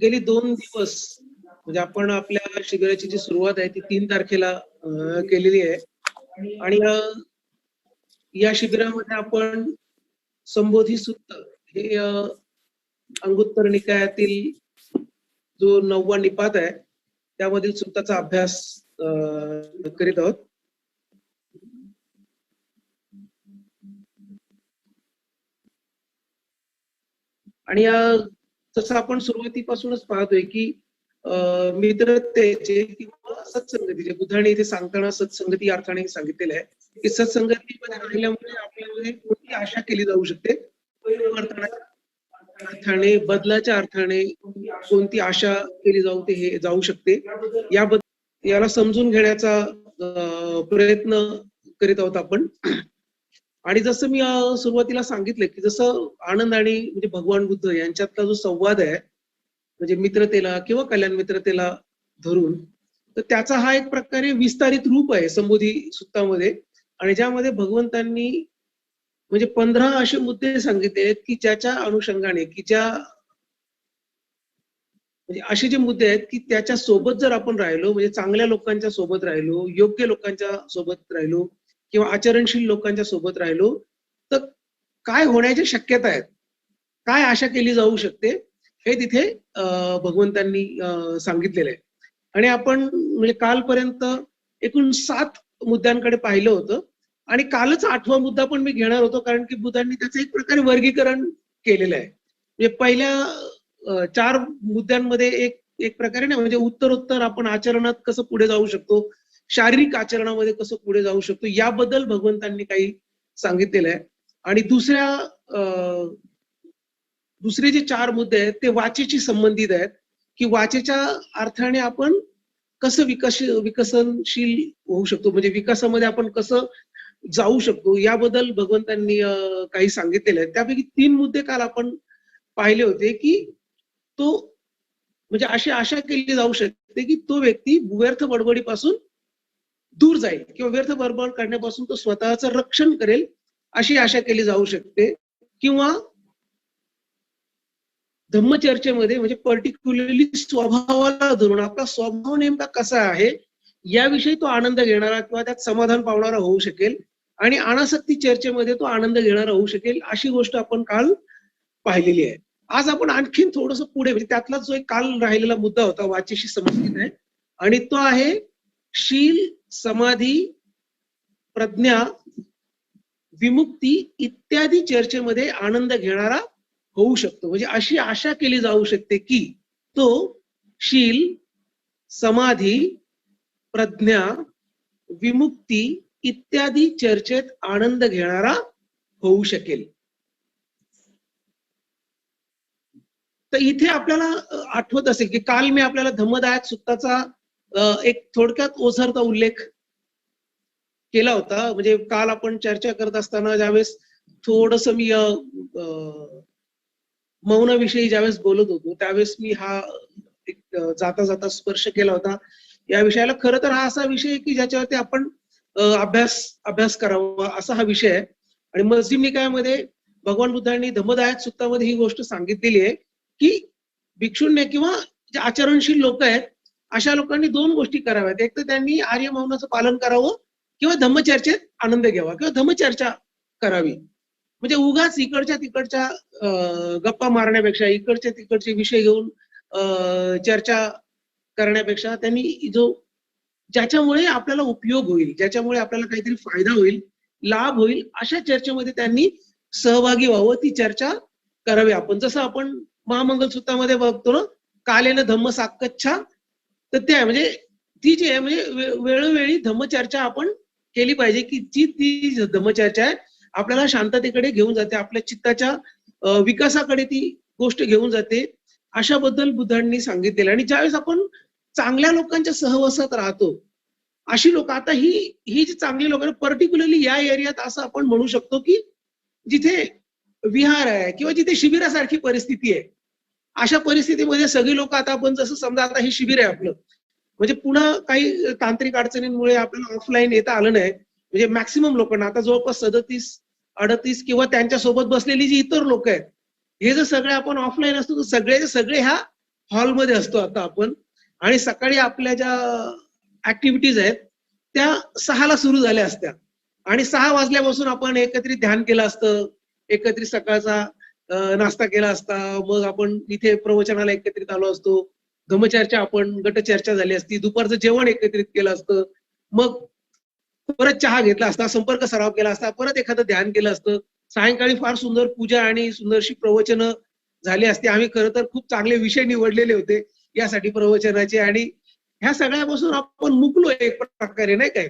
गेली 2 दिवस म्हणजे आपण आपल्या शिबिराची जी सुरुवात आहे ती 3 तारखेला केलेली आहे आणि या शिबिरामध्ये आपण संबोधी सुत्त हे अंगुत्तर निकायातील जो 9वा निपात आहे त्यामधील सुत्ताचा अभ्यास करीत आहोत. आणि जसं आपण सुरुवातीपासूनच पाहतोय की मित्रतेचे किंवा सत्संगतीचे बुद्धाने इथे सांगताना सत्संगती अर्थाने सांगितलेलं आहे की सत्संगतीमध्ये राहिल्यामुळे आपल्यामध्ये कोणती आशा केली जाऊ शकते, अर्थाने बदलाच्या अर्थाने कोणती आशा केली जाऊ शकते याला समजून घेण्याचा प्रयत्न करीत आहोत आपण. आणि जसं मी सुरुवातीला सांगितलं की जसं आनंद आणि म्हणजे भगवान बुद्ध यांच्यातला जो संवाद आहे म्हणजे मित्रतेला किंवा कल्याण मित्रतेला धरून, तर त्याचा हा एक प्रकारे विस्तारित रूप आहे संबोधी सुत्तामध्ये. आणि ज्यामध्ये भगवंतांनी म्हणजे 15 असे मुद्दे सांगितले आहेत की ज्याच्या अनुषंगाने की ज्या म्हणजे असे जे मुद्दे आहेत की त्याच्या सोबत जर आपण राहिलो म्हणजे चांगल्या लोकांच्या सोबत राहिलो, योग्य लोकांच्या सोबत राहिलो किंवा आचरणशील लोकांच्या सोबत राहिलो तर काय होण्याच्या शक्यता आहेत, काय आशा केली जाऊ शकते हे तिथे भगवंतांनी सांगितलेलं आहे. आणि आपण म्हणजे कालपर्यंत एकूण 7 मुद्द्यांकडे पाहिलं होतं आणि कालच 8वा मुद्दा पण मी घेणार होतो कारण की बुद्धांनी त्याचं एक प्रकारे वर्गीकरण केलेलं आहे. म्हणजे पहिल्या 4 मुद्द्यांमध्ये एक प्रकारे ना म्हणजे उत्तरोत्तर आपण आचरणात कसं पुढे जाऊ शकतो, शारीरिक आचरणामध्ये कसं पुढे जाऊ शकतो याबद्दल भगवंतांनी काही सांगितलेलं आहे. आणि दुसरे जे 4 मुद्दे आहेत ते वाचेशी संबंधित आहेत की वाचेच्या अर्थाने आपण कसं विकसनशील होऊ शकतो म्हणजे विकासामध्ये आपण कसं जाऊ शकतो याबद्दल भगवंतांनी काही सांगितलेलं आहे. त्यापैकी 3 मुद्दे काल आपण पाहिले होते की तो म्हणजे अशी आशा केली जाऊ शकते की तो व्यक्ती व्यर्थ बडबडीपासून दूर जाईल किंवा व्यर्थ बडबड करण्यापासून तो स्वतःचं रक्षण करेल अशी आशा केली जाऊ शकते. किंवा धम्मचर्चेमध्ये म्हणजे पर्टिक्युलरली स्वभावाला धरून आपला स्वभाव नेमका कसा आहे याविषयी तो आनंद घेणारा किंवा त्यात समाधान पावणारा होऊ शकेल आणि अनासक्ती चर्चेमध्ये तो आनंद घेणारा होऊ शकेल अशी गोष्ट आपण काल पाहिलेली आहे. आज आपण आणखीन थोडस पुढे म्हणजे त्यातला जो एक काल राहिलेला मुद्दा होता वाचेशी संबंधित आहे आणि तो आहे शील, समाधी, प्रज्ञा, विमुक्ती इत्यादी चर्चेमध्ये आनंद घेणारा होऊ शकतो. म्हणजे अशी आशा केली जाऊ शकते की तो शील, समाधी, प्रज्ञा, विमुक्ती इत्यादी चर्चेत आनंद घेणारा होऊ शकेल. तर इथे आपल्याला आठवत असेल की काल मी आपल्याला धम्मदायक सुत्ताचा एक थोडक्यात ओझरता उल्लेख केला होता. म्हणजे काल आपण चर्चा करत असताना ज्यावेळेस थोडस मी मौनाविषयी ज्यावेळेस बोलत होतो त्यावेळेस मी हा एक जाता जाता स्पर्श केला होता या विषयाला. खरं तर हा असा विषय की ज्याच्यावरती आपण अभ्यास करावा असा हा विषय आहे. आणि मस्जिद निकायामध्ये भगवान बुद्धांनी धम्मदायक सुत्तामध्ये ही गोष्ट सांगितलेली आहे की भिक्षूंनी किंवा जे आचरणशील लोक आहेत अशा लोकांनी 2 गोष्टी कराव्यात. एक तर त्यांनी आर्य मौनाचं पालन करावं किंवा धम्मचर्चेत आनंद घ्यावा किंवा धम्मचर्चा करावी. म्हणजे उगाच इकडच्या तिकडच्या गप्पा मारण्यापेक्षा इकडचे तिकडचे विषय घेऊन चर्चा करण्यापेक्षा त्यांनी ज्याच्यामुळे आपल्याला उपयोग होईल, ज्याच्यामुळे आपल्याला काहीतरी फायदा होईल, लाभ होईल अशा चर्चेमध्ये त्यांनी सहभागी व्हावं, ती चर्चा करावी. आपण जसं आपण महामंगल सूत्रामध्ये बघतो ना, कालेन धम्म साकच्छा, तर ते आहे म्हणजे ती जी आहे म्हणजे वेळोवेळी धम्मचर्चा आपण केली पाहिजे की ती धम्मचर्चा आहे आपल्याला शांततेकडे घेऊन जाते, आपल्या चित्ताच्या विकासाकडे ती गोष्ट घेऊन जाते अशाबद्दल बुद्धांनी सांगितलेलं. आणि ज्यावेळेस आपण चांगल्या लोकांच्या सहवासात राहतो अशी लोक, आता ही जी चांगली लोक पर्टिक्युलरली या एरियात असं आपण म्हणू शकतो की जिथे विहार आहे किंवा जिथे शिबिरासारखी परिस्थिती आहे, अशा परिस्थितीमध्ये सगळी लोक आता आपण जसं समजा आता हे शिबिर आहे आपलं, म्हणजे पुन्हा काही तांत्रिक अडचणींमुळे आपल्याला ऑफलाईन येता आलं नाही. म्हणजे मॅक्सिमम लोकांना आता जवळपास 37-38 किंवा त्यांच्या सोबत बसलेली जी इतर लोक आहेत हे जर सगळे आपण ऑफलाईन असतो तर सगळे ह्या हॉलमध्ये असतो आता आपण, आणि सकाळी आपल्या ज्या ऍक्टिव्हिटीज आहेत त्या 6ला सुरू झाल्या असत्या, आणि 6 वाजल्यापासून आपण एकत्रित ध्यान केलं असतं, एकत्रित सकाळचा नाश्ता केला असता, मग आपण इथे प्रवचनाला एकत्रित आलो असतो, धम्मचर्चा आपण गटचर्चा झाली असती, दुपारचं जेवण एकत्रित केलं असतं, मग परत चहा घेतला असता, संपर्क सराव केला असता, परत एखादं ध्यान केलं असतं, सायंकाळी फार सुंदर पूजा आणि सुंदरशी प्रवचनं झाली असती. आम्ही खरं तर खूप चांगले विषय निवडलेले होते यासाठी प्रवचनाचे, आणि ह्या सगळ्यापासून आपण मुकलो एक प्रकारे, नाही काय.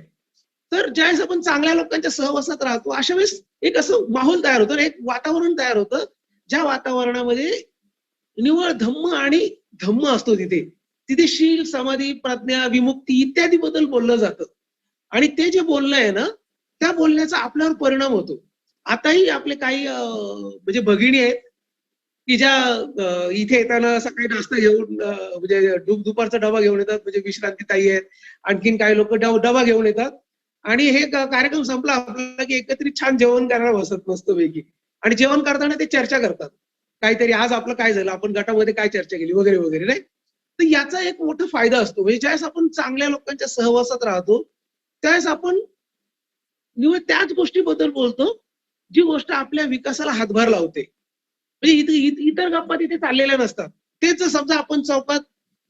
तर ज्यावेळेस आपण चांगल्या लोकांच्या सहवासात राहतो अशा वेळेस एक असं माहोल तयार होतं, एक वातावरण तयार होतं, ज्या वातावरणामध्ये निव्वळ धम्म आणि धम्म असतो. तिथे तिथे शील, समाधी, प्रज्ञा, विमुक्ती इत्यादी बद्दल बोललं जातं, आणि ते जे बोलणं आहे ना, त्या बोलण्याचा आपल्यावर परिणाम होतो. आताही आपले काही म्हणजे भगिनी आहेत की ज्या इथे येताना सकाळी नाश्ता घेऊन म्हणजे दुपारचा डबा घेऊन येतात, म्हणजे विश्रांती ताई आहेत, आणखीन काही लोक डबा घेऊन येतात, आणि हे कार्यक्रम संपला आपल्याला की एकत्रित छान जेवण करायला बसत मस्तपैकी, आणि जेवण करताना ते चर्चा करतात काहीतरी, आज आपलं काय झालं, आपण गटामध्ये काय चर्चा केली वगैरे वगैरे, नाही. तर याचा एक मोठा फायदा असतो, म्हणजे ज्यावेळेस आपण चांगल्या लोकांच्या सहवासात राहतो त्यावेळेस आपण निव्वळ त्याच गोष्टीबद्दल बोलतो जी गोष्ट आपल्या विकासाला हातभार लावते. म्हणजे इतर गप्पा तिथे चाललेल्या नसतात. तेच जर समजा आपण चौकात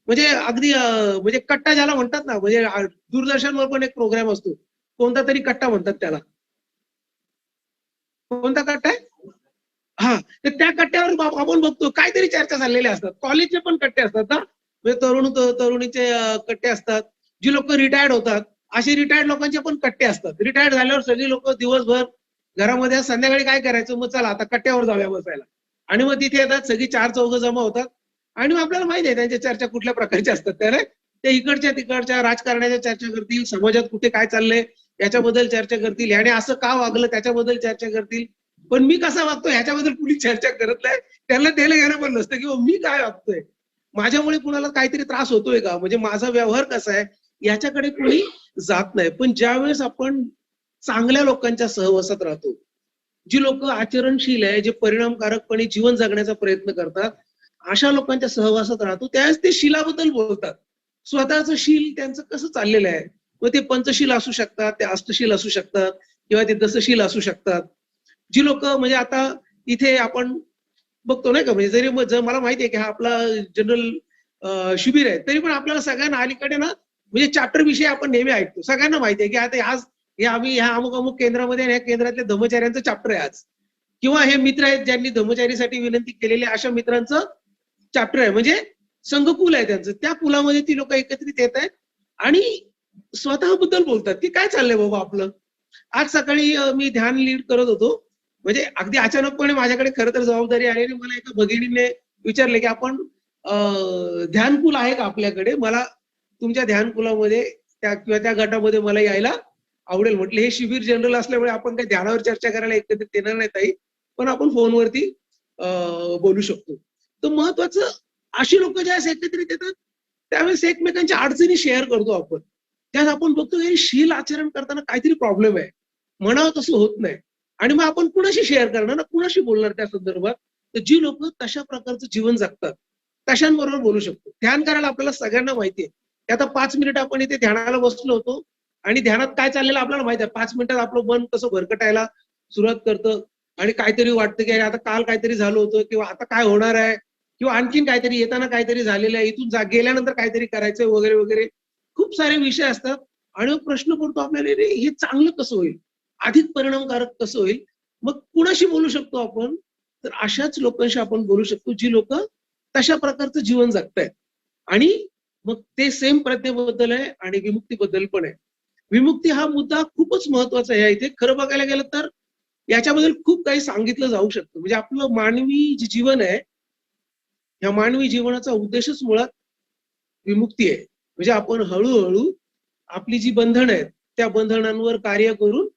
म्हणजे अगदी म्हणजे कट्टा ज्याला म्हणतात ना, म्हणजे दूरदर्शनवर पण एक प्रोग्राम असतो, कोणता तरी कट्टा म्हणतात त्याला. कोणता कट्टा आहे? हां, तर त्या कट्ट्यावर आपण बघतो काहीतरी चर्चा चाललेल्या असतात. कॉलेजचे पण कट्टे असतात ना, म्हणजे तरुणीचे कट्टे असतात. जी लोकं रिटायर्ड होतात, असे रिटायर्ड लोकांचे पण कट्टे असतात. रिटायर्ड झाल्यावर सगळी लोकं दिवसभर घरामध्ये, संध्याकाळी काय करायचं, मग चला आता कट्ट्यावर जाऊया बसायला. आणि मग तिथे येतात सगळी 4 चौघं जमा होतात, आणि मग आपल्याला माहिती आहे त्यांच्या चर्चा कुठल्या प्रकारच्या असतात. त्या नाही, ते इकडच्या तिकडच्या राजकारणाच्या चर्चा करतील, समाजात कुठे काय चाललंय याच्याबद्दल चर्चा करतील, ह्याने असं का वागलं त्याच्याबद्दल चर्चा करतील. पण मी कसा वागतो ह्याच्याबद्दल कुणी चर्चा करत नाही. त्यांना त्याला घेणं पण नसतं, की मी काय वागतोय, माझ्यामुळे कुणाला काहीतरी त्रास होतोय का, म्हणजे माझा व्यवहार कसा आहे याच्याकडे कुणी जात नाही. पण ज्यावेळेस आपण चांगल्या लोकांच्या सहवासात राहतो, जी लोक आचरणशील आहे, जे परिणामकारकपणे जीवन जगण्याचा प्रयत्न करतात, अशा लोकांच्या सहवासात राहतो, त्यावेळेस ते शीलाबद्दल बोलतात. स्वतःचं शील त्यांचं कसं चाललेलं आहे. मग ते पंचशील असू शकतात, ते अष्टशील असू शकतात, किंवा ते दसशील असू शकतात. जी लोक म्हणजे आता इथे आपण बघतो नाही का, म्हणजे जर मला माहिती आहे की हा आपला जनरल शिबिर आहे, तरी पण आपल्याला सगळ्यांना अलीकडे ना म्हणजे चॅप्टर विषयी आपण नेहमी ऐकतो. सगळ्यांना माहिती आहे की आता आज हे आम्ही ह्या अमुक अमुक केंद्रामध्ये, ह्या केंद्रातल्या धर्मचाऱ्यांचं चॅप्टर आहे आज, किंवा हे मित्र आहेत ज्यांनी धर्मचारीसाठी विनंती केलेली अशा मित्रांचं चॅप्टर आहे, म्हणजे संघकुल आहे त्यांचं. त्या कुलामध्ये ती लोक एकत्रित येत आहेत आणि स्वतःबद्दल बोलतात की काय चाललंय बाबा आपलं. आज सकाळी मी ध्यान लीड करत होतो, म्हणजे अगदी अचानकपणे माझ्याकडे खरं तर जबाबदारी आली आणि मला एका भगिनीने विचारले की आपण ध्यानकुल आहे का आपल्याकडे, मला तुमच्या ध्यानकुलामध्ये त्या किंवा त्या गटामध्ये मला यायला आवडेल. म्हटलं हे शिबिर जनरल असल्यामुळे आपण काही ध्यानावर चर्चा करायला एकत्रित येणार नाही ताई, पण आपण फोनवरती बोलू शकतो. तर महत्वाचं, अशी लोक ज्यावेळेस एकत्रित येतात त्यावेळेस एकमेकांच्या अडचणी शेअर करतो आपण. त्यात आपण बघतो की शील आचरण करताना काहीतरी प्रॉब्लेम आहे, म्हणावं तसं होत नाही, आणि मग आपण कुणाशी शेअर करणार ना, कुणाशी बोलणार त्या संदर्भात. तर जी लोक तशा प्रकारचं जीवन जगतात तशांबरोबर बोलू शकतो. ध्यान करायला आपल्याला सगळ्यांना माहिती आहे की आता 5 मिनिट आपण इथे ध्यानाला बसलो होतो, आणि ध्यानात काय चाललेलं आपल्याला माहिती आहे. 5 मिनिटात आपलं मन कसं भरकटायला सुरुवात करतं, आणि काहीतरी वाटतं की आता काल काहीतरी झालं होतं, किंवा आता काय होणार आहे, किंवा आणखीन काहीतरी येताना काहीतरी झालेलं आहे, इथून गेल्यानंतर काहीतरी करायचंय वगैरे वगैरे. खूप सारे विषय असतात, आणि मग प्रश्न पडतो आपल्याला, रे हे चांगलं कसं होईल, अधिक परिणामकारक कसं होईल. मग कुणाशी बोलू शकतो आपण, तर अशाच लोकांशी आपण बोलू शकतो जी लोक तशा प्रकारचं जीवन जगतायत. आणि मग ते सेम प्रज्ञेबद्दल आहे आणि विमुक्तीबद्दल पण आहे. विमुक्ती हा मुद्दा खूपच महत्वाचा आहे. इथे खरं बघायला गेलं तर याच्याबद्दल खूप काही सांगितलं जाऊ शकतं. म्हणजे आपलं मानवी जे जीवन आहे, या मानवी जीवनाचा उद्देशच मुळात विमुक्ती आहे. म्हणजे आपण हळूहळू आपली जी बंधनं आहेत त्या बंधनांवर कार्य करून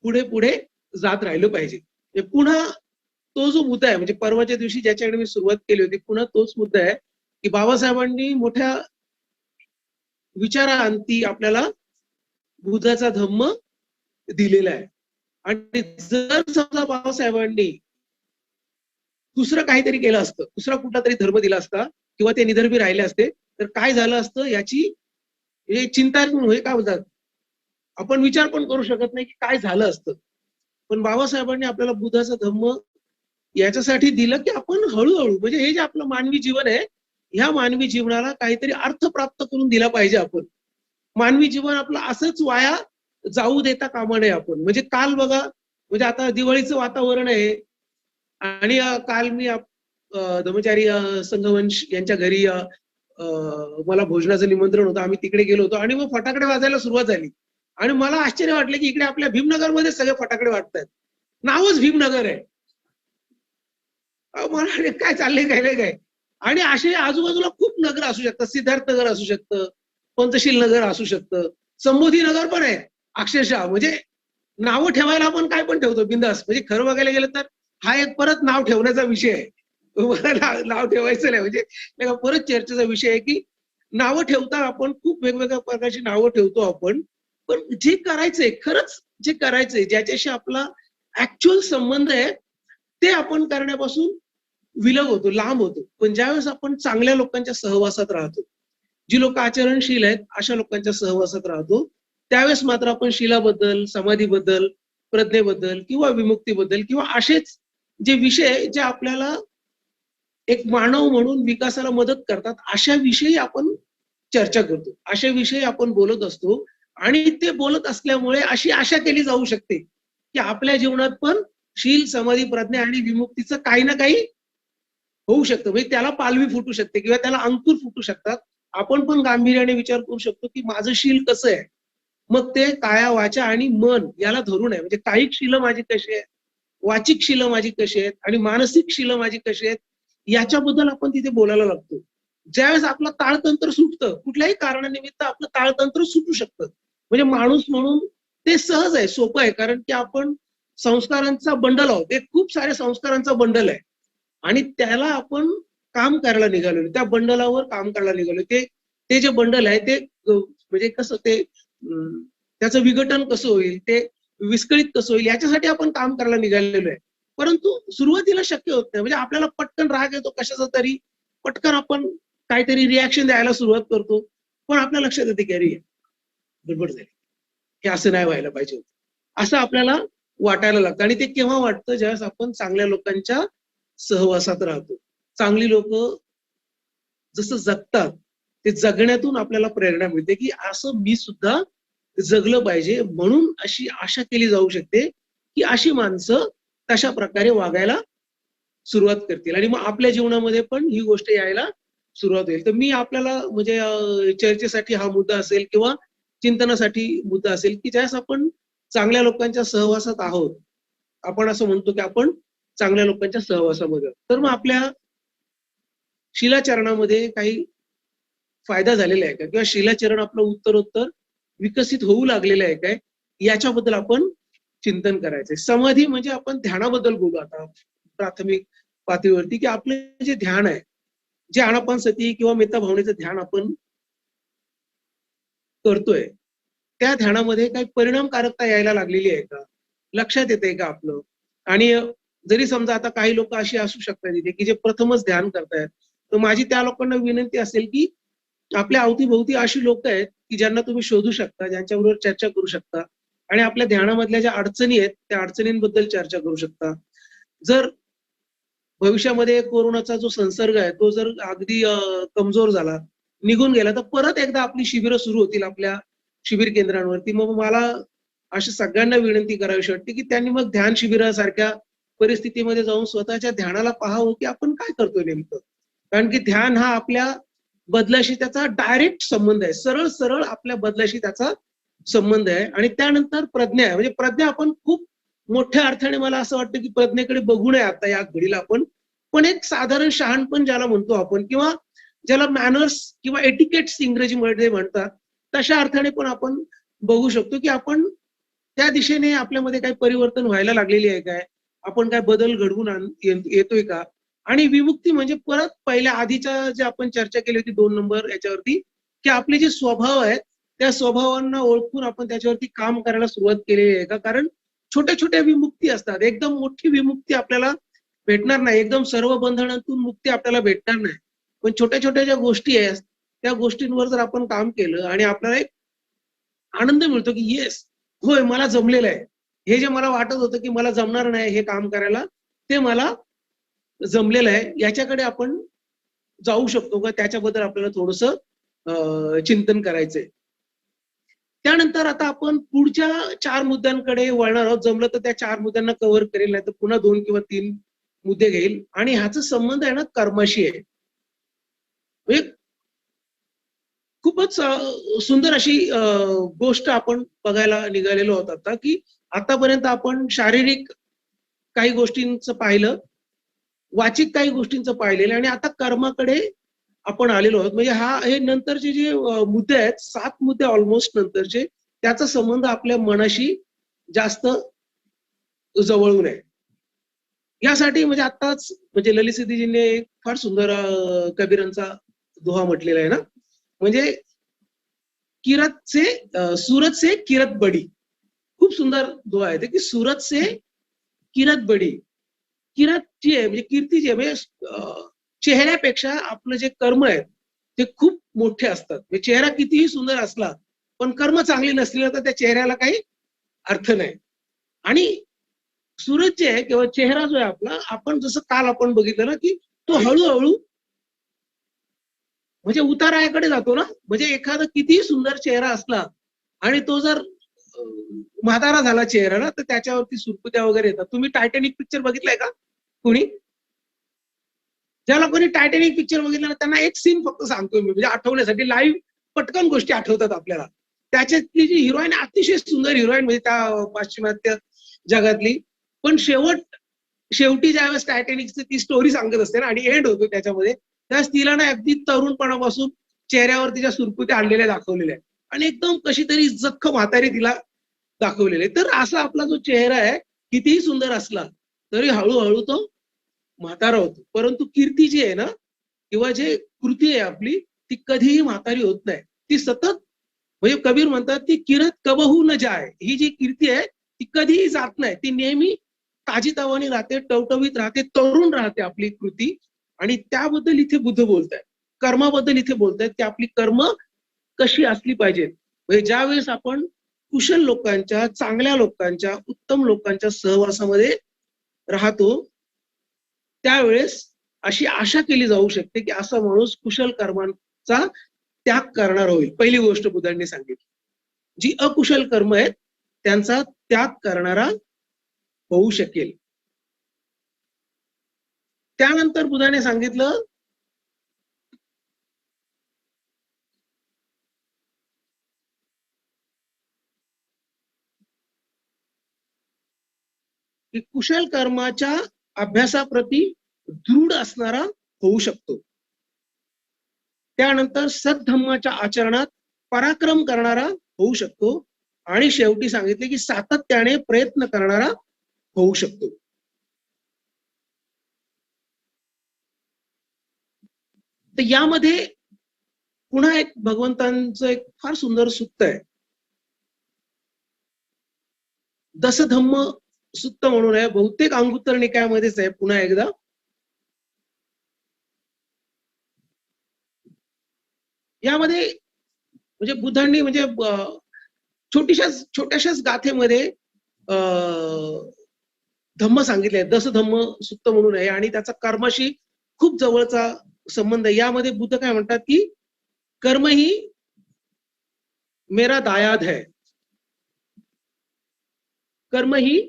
पुढे पुढे जात राहिलं पाहिजे. पुन्हा तो जो मुद्दा आहे, म्हणजे परवाच्या दिवशी ज्याच्याकडे मी सुरुवात केली होती, पुन्हा तोच मुद्दा आहे की बाबासाहेबांनी मोठ्या विचारांती आपल्याला बुद्धाचा धम्म दिलेला आहे. आणि जर समजा बाबासाहेबांनी दुसरं काहीतरी केलं असतं, दुसरा कुठला तरी धर्म दिला असता, किंवा ते निधर्मी राहिले असते तर काय झालं असतं याची हे चिंता हे काय होतात आपण विचार पण करू शकत नाही की काय झालं असतं. पण बाबासाहेबांनी आपल्याला बुद्धाचा धम्म याच्यासाठी दिलं की आपण हळूहळू म्हणजे हे जे आपलं मानवी जीवन आहे ह्या मानवी जीवनाला काहीतरी अर्थ प्राप्त करून दिला पाहिजे आपण. मानवी जीवन आपलं असंच वाया जाऊ देता कामा नये आपण. म्हणजे काल बघा म्हणजे आता दिवाळीचं वातावरण आहे आणि काल मी धर्मचारी संघवंश यांच्या घरी मला भोजनाचं निमंत्रण होतं. आम्ही तिकडे गेलो होतो आणि मग फटाकडे वाजायला सुरुवात झाली. आणि मला आश्चर्य वाटलं की इकडे आपल्या भीमनगरमध्ये सगळे फटाकडे वाटतात. नावच भीमनगर आहे. मला काय चाललंय काय नाही काय. आणि असे आजूबाजूला खूप नगर असू शकतात. सिद्धार्थ नगर असू शकतं, पंचशील नगर असू शकतं, संबोधी नगर पण आहे अक्षरशः. म्हणजे नावं ठेवायला आपण काय पण ठेवतो बिंदास. म्हणजे खरं बघायला गेलं तर हा एक परत नाव ठेवण्याचा विषय आहे. मला नाव ठेवायचं नाही म्हणजे परत चर्चेचा विषय आहे की नावं ठेवता आपण खूप वेगवेगळ्या प्रकारची नावं ठेवतो आपण. पण जे करायचंय खरंच जे करायचंय ज्याच्याशी आपला ऍक्च्युअल संबंध आहे ते आपण करण्यापासून विलग होतो, लांब होतो. पण ज्यावेळेस आपण चांगल्या लोकांच्या सहवासात राहतो, जी लोक आचरणशील आहेत अशा लोकांच्या सहवासात राहतो, त्यावेळेस मात्र आपण शिलाबद्दल, समाधीबद्दल, प्रज्ञेबद्दल किंवा विमुक्तीबद्दल किंवा असेच जे विषय जे आपल्याला एक मानव म्हणून विकासाला मदत करतात अशा विषयी आपण चर्चा करतो. अशा विषयी आपण बोलत असतो आणि ते बोलत असल्यामुळे अशी आशा केली जाऊ शकते की आपल्या जीवनात पण शील, समाधी, प्रज्ञा आणि विमुक्तीचं काही ना काही होऊ शकतं. म्हणजे त्याला पालवी फुटू शकते किंवा त्याला अंकुर फुटू शकतात. आपण पण गांभीर्याने विचार करू शकतो की माझं शील कसं आहे. मग ते काया, वाचा आणि मन याला धरून आहे. म्हणजे कायिक शीलं माझी कशी आहे, वाचिक शीलं माझी कशी आहेत आणि मानसिक शीलं माझी कशी आहेत याच्याबद्दल आपण तिथे बोलायला लागतो. ज्यावेळेस आपलं ताळतंत्र सुटतं, कुठल्याही कारणानिमित्त आपलं ताळतंत्र सुटू शकतं. म्हणजे माणूस म्हणून ते सहज आहे, सोपं आहे. कारण की आपण संस्कारांचा बंडल आहोत. एक खूप सारे संस्कारांचा बंडल आहे. आणि त्याला आपण काम करायला निघालेलो. त्या बंडलावर काम करायला निघालो. ते ते जे बंडल आहे ते म्हणजे कसं ते त्याचं विघटन कसं होईल, ते विस्कळीत कसं होईल याच्यासाठी आपण काम करायला निघालेलो आहे. परंतु सुरुवातीला शक्य होत नाही. म्हणजे आपल्याला पटकन राग येतो कशाचा तरी, पटकन आपण काहीतरी रिएक्शन द्यायला सुरुवात करतो. पण आपल्या लक्षात येते की अरे गडबड झाली. हे असं नाही व्हायला पाहिजे होतं. असं आपल्याला वाटायला लागतं आणि ते केव्हा वाटतं ज्यावेळेस आपण चांगल्या लोकांच्या सहवासात राहतो. चांगली लोक जसं जगतात ते जगण्यातून आपल्याला प्रेरणा मिळते की असं मी सुद्धा जगलं पाहिजे. म्हणून अशी आशा केली जाऊ शकते की अशी माणसं तशा प्रकारे वागायला सुरुवात करतील आणि मग आपल्या जीवनामध्ये पण ही गोष्ट यायला सुरुवात होईल. तर मी आपल्याला म्हणजे चर्चेसाठी हा मुद्दा असेल किंवा चिंतनासाठी मुद्दा असेल की ज्यावेळेस आपण चांगल्या लोकांच्या सहवासात आहोत, आपण असं म्हणतो की आपण चांगल्या लोकांच्या सहवासामध्ये, तर मग आपल्या शिलाचरणामध्ये काही फायदा झालेला आहे का किंवा शिलाचरण आपलं उत्तरोत्तर विकसित होऊ लागलेलं आहे काय याच्याबद्दल आपण चिंतन करायचंय. समाधी म्हणजे आपण ध्यानाबद्दल बोलू आता प्राथमिक पातळीवरती की आपलं जे ध्यान आहे, जे आनापानसती किंवा मेत्ता भावनेचं ध्यान आपण करतोय त्या ध्यानामध्ये काही परिणामकारकता यायला लागलेली आहे का, लक्षात येते का आपलं. आणि जरी समजा आता काही लोक अशी असू शकतात इथे की जे प्रथमच ध्यान करतायत, तर माझी त्या लोकांना विनंती असेल की आपल्या अवतीभोवती अशी लोक आहेत की ज्यांना तुम्ही शोधू शकता, ज्यांच्याबरोबर चर्चा करू शकता आणि आपल्या ध्यानामधल्या ज्या अडचणी आहेत त्या अडचणींबद्दल चर्चा करू शकता. जर भविष्यामध्ये कोरोनाचा जो संसर्ग आहे तो जर अगदी कमजोर झाला, निघून गेला, तर परत एकदा आपली शिबिरं सुरू होतील आपल्या शिबिर केंद्रांवरती. मग मला अशा सगळ्यांना विनंती करावीशी वाटते की त्यांनी मग ध्यान शिबिरासारख्या परिस्थितीमध्ये जाऊन स्वतःच्या ध्यानाला पाहावं की आपण काय करतोय नेमकं. कारण की ध्यान हा आपल्या बदलाशी त्याचा डायरेक्ट संबंध आहे. सरळ सरळ आपल्या बदलाशी त्याचा संबंध आहे. आणि त्यानंतर प्रज्ञा आहे. म्हणजे प्रज्ञा आपण खूप मोठ्या अर्थाने मला असं वाटतं की प्रज्ञेकडे बघू नये आता या घडीला आपण. पण एक साधारण शहाणपण ज्याला म्हणतो आपण किंवा ज्याला मॅनर्स किंवा एटिकेट्स इंग्रजीमध्ये म्हणतात, तशा अर्थाने पण आपण बघू शकतो की आपण त्या दिशेने आपल्यामध्ये काही परिवर्तन व्हायला लागलेली आहे काय, आपण काय बदल घडवून येतोय का. आणि विमुक्ती म्हणजे परत पहिल्या आधीच्या जे आपण चर्चा केली होती 2 नंबर याच्यावरती, की आपले जे स्वभाव आहेत त्या स्वभावांना ओळखून आपण त्याच्यावरती काम करायला सुरुवात केलेली आहे का. कारण छोट्या छोट्या विमुक्ती असतात, एकदम मोठी विमुक्ती आपल्याला भेटणार नाही, एकदम सर्व बंधनातून मुक्ती आपल्याला भेटणार नाही. पण छोट्या छोट्या ज्या गोष्टी आहेत त्या गोष्टींवर जर आपण काम केलं आणि आपल्याला एक आनंद मिळतो की येस, होय मला जमलेलं आहे. हे जे मला वाटत होतं की मला जमणार नाही हे काम करायला, ते मला जमलेलं आहे. याच्याकडे आपण जाऊ शकतो का त्याच्याबद्दल आपल्याला थोडंसं चिंतन करायचंय. त्यानंतर आता आपण पुढच्या 4 मुद्द्यांकडे वळणार आहोत. जमलं तर त्या 4 मुद्द्यांना कव्हर करेल, नाही तर पुन्हा 2 किंवा 3 मुद्दे घेईल आणि ह्याचा संबंध आहे ना कर्माशी आहे. म्हणजे खूपच सुंदर अशी गोष्ट आपण बघायला निघालेलो आहोत आता, की आतापर्यंत आपण शारीरिक काही गोष्टींचं पाहिलं, वाचिक काही गोष्टींचं पाहिलेलं आणि आता कर्माकडे आपण आलेलो आहोत. म्हणजे हे नंतरचे जे मुद्दे आहेत, 7 मुद्दे ऑलमोस्ट नंतरचे, त्याचा संबंध आपल्या मनाशी जास्त जवळून आहे. यासाठी म्हणजे आत्ताच म्हणजे ललित सिद्धीजींनी फार सुंदर कबीरांचा दोहा म्हटलेला आहे ना, म्हणजे सूरत से किरत बडी. खूप सुंदर दोहा आहे ते, की सूरत से किरत बडी. किरत जी आहे म्हणजे कीर्ती जी आहे म्हणजे चेहऱ्यापेक्षा आपलं जे कर्म आहे ते खूप मोठे असतात. म्हणजे चेहरा कितीही सुंदर असला, पण कर्म चांगली नसली तर त्या चेहऱ्याला काही अर्थ नाही. आणि सूरज जे आहे किंवा चेहरा जो आहे आपला, आपण जसं काल आपण बघितलं ना, की तो हळूहळू म्हणजे उताराकडे जातो ना. म्हणजे एखादा कितीही सुंदर चेहरा असला आणि तो जर म्हातारा झाला चेहरा ना, तर त्याच्यावरती सुरकुत्या वगैरे येतात. तुम्ही टायटॅनिक पिक्चर बघितलाय का कुणी? ज्याला कोणी टायटॅनिक पिक्चर बघितला ना, त्यांना एक सीन फक्त सांगतोय मी, म्हणजे आठवण्यासाठी लाईव्ह पटकन गोष्टी आठवतात आपल्याला. त्याच्यातली जी हिरोईन अतिशय सुंदर हिरोईन म्हणजे त्या पाश्चिमात्य जगातली. पण शेवटी ज्यावेळेस टायटॅनिकची ती स्टोरी सांगत असते ना आणि एंड होतो त्याच्यामध्ये, त्यावेळेस तिला ना अगदी तरुणपणापासून चेहऱ्यावर तिच्या सुरकुत्या आणलेल्या दाखवलेल्या आहेत आणि एकदम कशी तरी जख्ख म्हातारी तिला दाखवलेले. तर असा आपला जो चेहरा आहे कितीही सुंदर असला तरी हळूहळू तो म्हातारा होतो. परंतु कीर्ती जी आहे ना किंवा जे कृती आहे आपली ती कधीही म्हातारी होत नाही. ती सतत म्हणजे कबीर म्हणतात ती किरत कबहू न जाय. ही जी कीर्ती आहे ती कधीही जात नाही. ती नेहमी ताजीतवानी राहते, टवटवीत राहते, तरुण राहते आपली कृती. आणि त्याबद्दल इथे बुद्ध बोलतायत. कर्माबद्दल इथे बोलतायत की आपली कर्म कशी असली पाहिजेत. म्हणजे ज्यावेळेस आपण कुशल लोकांच्या, चांगल्या लोकांच्या, उत्तम लोकांच्या सहवासामध्ये राहतो, त्यावेळेस अशी आशा केली जाऊ शकते की असा माणूस कुशल कर्मांचा त्याग करणार होईल. पहिली गोष्ट बुद्धांनी सांगितली. जी अकुशल कर्म आहेत त्यांचा त्याग करणारा होऊ शकेल. त्यानंतर बुद्धाने सांगितलं की कुशल कर्माच्या अभ्यासाप्रती दृढ असणारा होऊ शकतो. त्यानंतर सद्धम्माच्या आचरणात पराक्रम करणारा होऊ शकतो आणि शेवटी सांगितले की सातत्याने प्रयत्न करणारा होऊ शकतो. तर यामध्ये पुन्हा एक भगवंतांचं एक फार सुंदर सूक्त आहे. दसधम्म सूक्त म्हणून आहे. बहुतेक अंगुत्तर निकायामध्येच आहे. पुन्हा एकदा यामध्ये म्हणजे बुद्धांनी म्हणजे छोट्याशाच गाथेमध्ये धम्म सांगितले. दसधम्म सूक्त म्हणून आहे आणि त्याचा कर्माशी खूप जवळचा संबंध आहे. यामध्ये बुद्ध काय म्हणतात की कर्म ही मेरा दायाद है, कर्म ही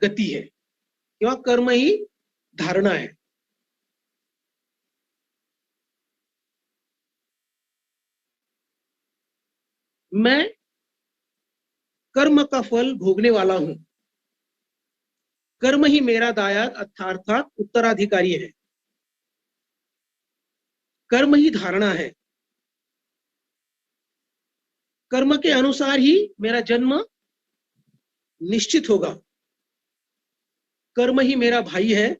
गति है किंवा कर्म ही धारणा है. मैं कर्म का फल भोगने वाला हूं. कर्म ही मेरा दायाद अर्थात उत्तराधिकारी है. कर्म ही धारणा है. कर्म के अनुसार ही मेरा जन्म निश्चित होगा. कर्म ही मेरा भाई है.